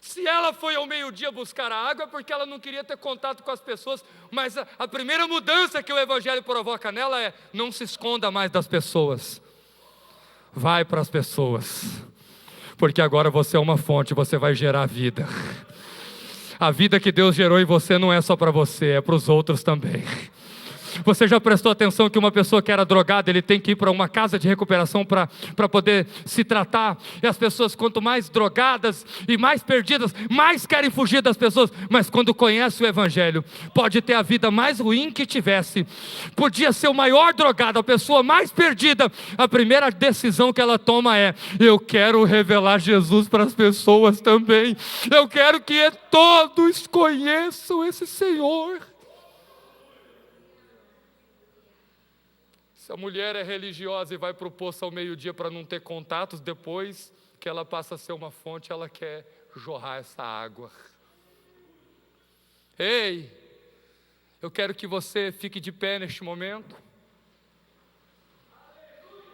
Se ela foi ao meio-dia buscar a água, é porque ela não queria ter contato com as pessoas, mas a primeira mudança que o Evangelho provoca nela é: não se esconda mais das pessoas. Vai para as pessoas, porque agora você é uma fonte, você vai gerar vida. A vida que Deus gerou em você não é só para você, é para os outros também. Você já prestou atenção que uma pessoa que era drogada, ele tem que ir para uma casa de recuperação para poder se tratar? E as pessoas, quanto mais drogadas e mais perdidas, mais querem fugir das pessoas. Mas quando conhece o Evangelho, pode ter a vida mais ruim que tivesse, podia ser o maior drogado, a pessoa mais perdida, a primeira decisão que ela toma é: eu quero revelar Jesus para as pessoas também, eu quero que todos conheçam esse Senhor. Se a mulher é religiosa e vai para o poço ao meio-dia para não ter contatos, depois que ela passa a ser uma fonte, ela quer jorrar essa água. Ei, eu quero que você fique de pé neste momento.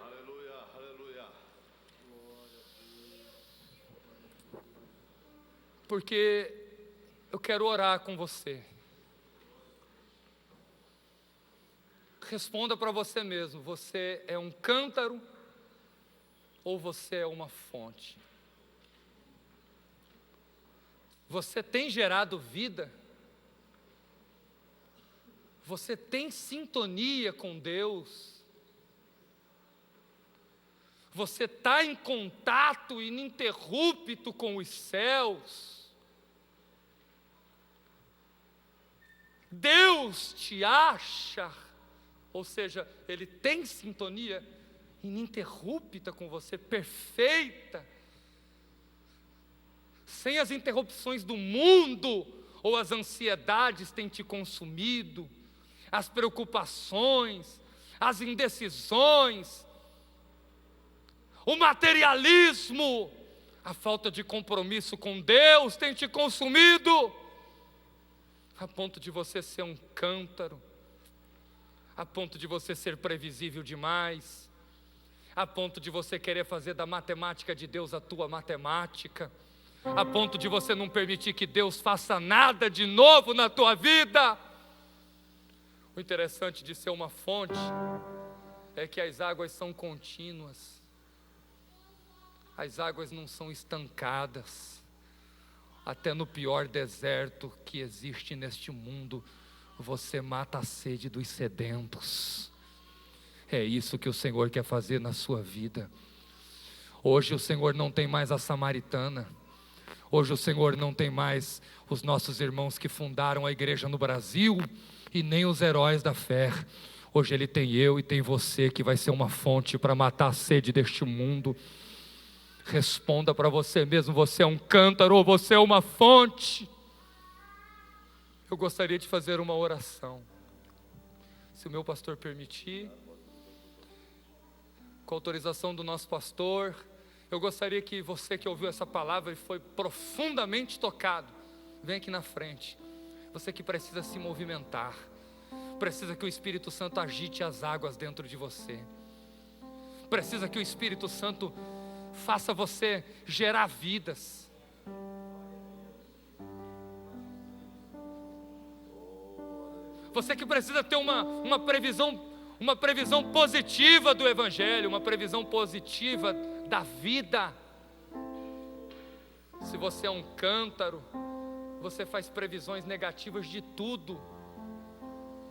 Aleluia, aleluia. Porque eu quero orar com você. Responda para você mesmo: você é um cântaro ou você é uma fonte? Você tem gerado vida? Você tem sintonia com Deus? Você está em contato ininterrupto com os céus? Deus te acha? Ou seja, Ele tem sintonia ininterrupta com você, perfeita, sem as interrupções do mundo, ou as ansiedades têm te consumido, as preocupações, as indecisões, o materialismo, a falta de compromisso com Deus tem te consumido, a ponto de você ser um cântaro, a ponto de você ser previsível demais, a ponto de você querer fazer da matemática de Deus a tua matemática, a ponto de você não permitir que Deus faça nada de novo na tua vida. O interessante de ser uma fonte é que as águas são contínuas, as águas não são estancadas. Até no pior deserto que existe neste mundo, você mata a sede dos sedentos. É isso que o Senhor quer fazer na sua vida. Hoje o Senhor não tem mais a samaritana. Hoje o Senhor não tem mais os nossos irmãos que fundaram a igreja no Brasil e nem os heróis da fé. Hoje Ele tem eu e tem você, que vai ser uma fonte para matar a sede deste mundo. Responda para você mesmo: você é um cântaro ou você é uma fonte? Eu gostaria de fazer uma oração, se o meu pastor permitir, com a autorização do nosso pastor. Eu gostaria que você que ouviu essa palavra e foi profundamente tocado, vem aqui na frente. Você que precisa se movimentar, precisa que o Espírito Santo agite as águas dentro de você, precisa que o Espírito Santo faça você gerar vidas. Você que precisa ter uma previsão positiva do Evangelho, uma previsão positiva da vida. Se você é um cântaro, você faz previsões negativas de tudo.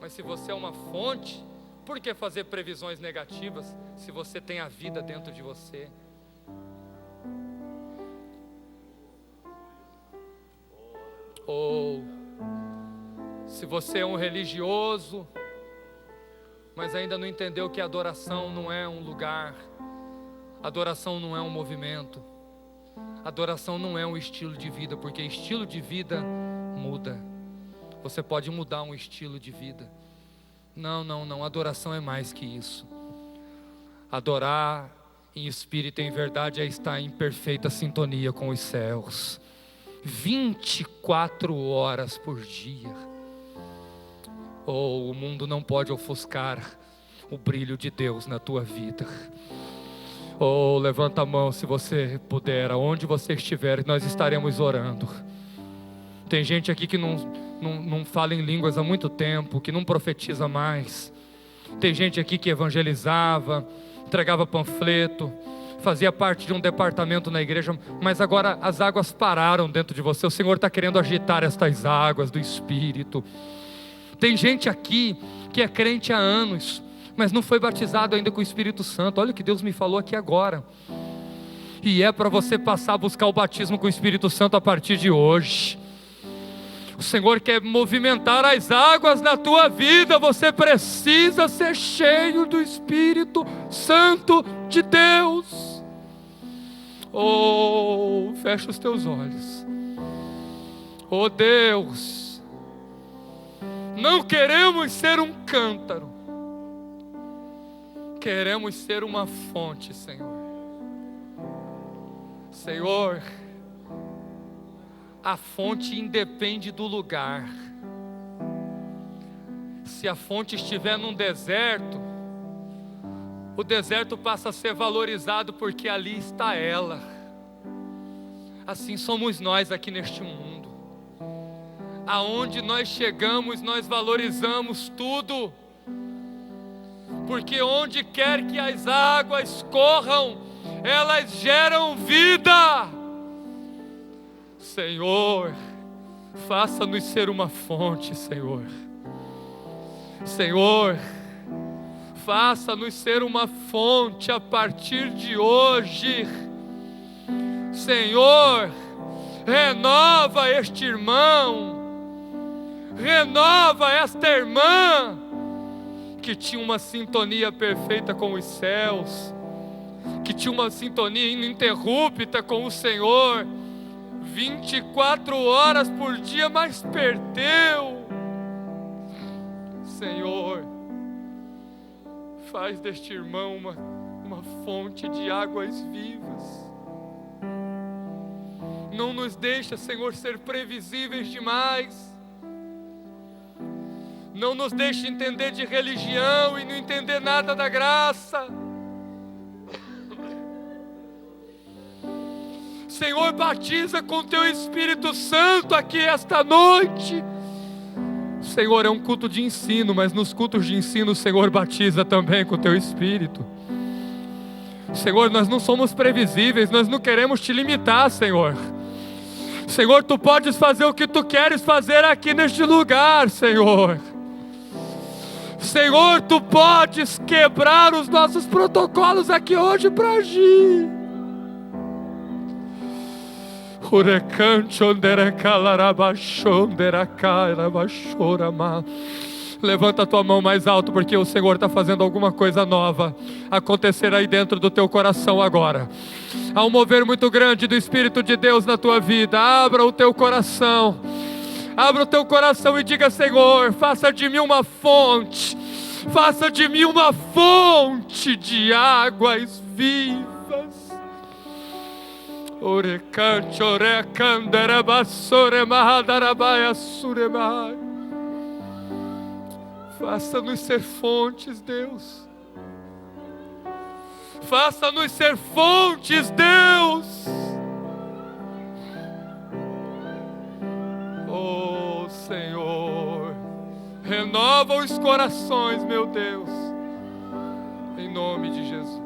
Mas se você é uma fonte, por que fazer previsões negativas se você tem a vida dentro de você? Ou se você é um religioso, mas ainda não entendeu que adoração não é um lugar, adoração não é um movimento, adoração não é um estilo de vida, porque estilo de vida muda. Você pode mudar um estilo de vida. Não, adoração é mais que isso. Adorar em espírito e em verdade é estar em perfeita sintonia com os céus, 24 horas por dia. O mundo não pode ofuscar o brilho de Deus na tua vida. Levanta a mão se você puder, aonde você estiver, nós estaremos orando. Tem gente aqui que não fala em línguas há muito tempo, que não profetiza mais. Tem gente aqui que evangelizava, entregava panfleto, fazia parte de um departamento na igreja, mas agora as águas pararam dentro de você. O Senhor está querendo agitar estas águas do Espírito. Tem gente aqui que é crente há anos, mas não foi batizado ainda com o Espírito Santo. Olha o que Deus me falou aqui agora. E é para você passar a buscar o batismo com o Espírito Santo a partir de hoje. O Senhor quer movimentar as águas na tua vida. Você precisa ser cheio do Espírito Santo de Deus. Fecha os teus olhos. Deus, não queremos ser um cântaro, queremos ser uma fonte, Senhor. Senhor, a fonte independe do lugar. Se a fonte estiver num deserto, o deserto passa a ser valorizado porque ali está ela. Assim somos nós aqui neste mundo. Aonde nós chegamos, nós valorizamos tudo, porque onde quer que as águas corram, elas geram vida. Senhor, faça-nos ser uma fonte, Senhor. Senhor, faça-nos ser uma fonte a partir de hoje. Senhor, renova este irmão, renova esta irmã, que tinha uma sintonia perfeita com os céus, que tinha uma sintonia ininterrupta com o Senhor, 24 horas por dia, mas perdeu. Senhor, faz deste irmão uma fonte de águas vivas. Não nos deixa, Senhor, ser previsíveis demais. Não nos deixe entender de religião e não entender nada da graça. Senhor, batiza com Teu Espírito Santo aqui esta noite. Senhor, é um culto de ensino, mas nos cultos de ensino o Senhor batiza também com Teu Espírito. Senhor, nós não somos previsíveis, nós não queremos Te limitar, Senhor. Senhor, Tu podes fazer o que Tu queres fazer aqui neste lugar, Senhor. Senhor, Tu podes quebrar os nossos protocolos aqui hoje para agir. Levanta a tua mão mais alto, porque o Senhor está fazendo alguma coisa nova acontecer aí dentro do teu coração agora. Há um mover muito grande do Espírito de Deus na tua vida. Abra o teu coração. Abra o teu coração e diga: Senhor, faça de mim uma fonte. Faça de mim uma fonte de águas vivas. Orecante, orecandarabassore mahadarabaia suremai. Faça-nos ser fontes, Deus. Faça-nos ser fontes, Deus. Oh, Senhor, renova os corações, meu Deus, em nome de Jesus.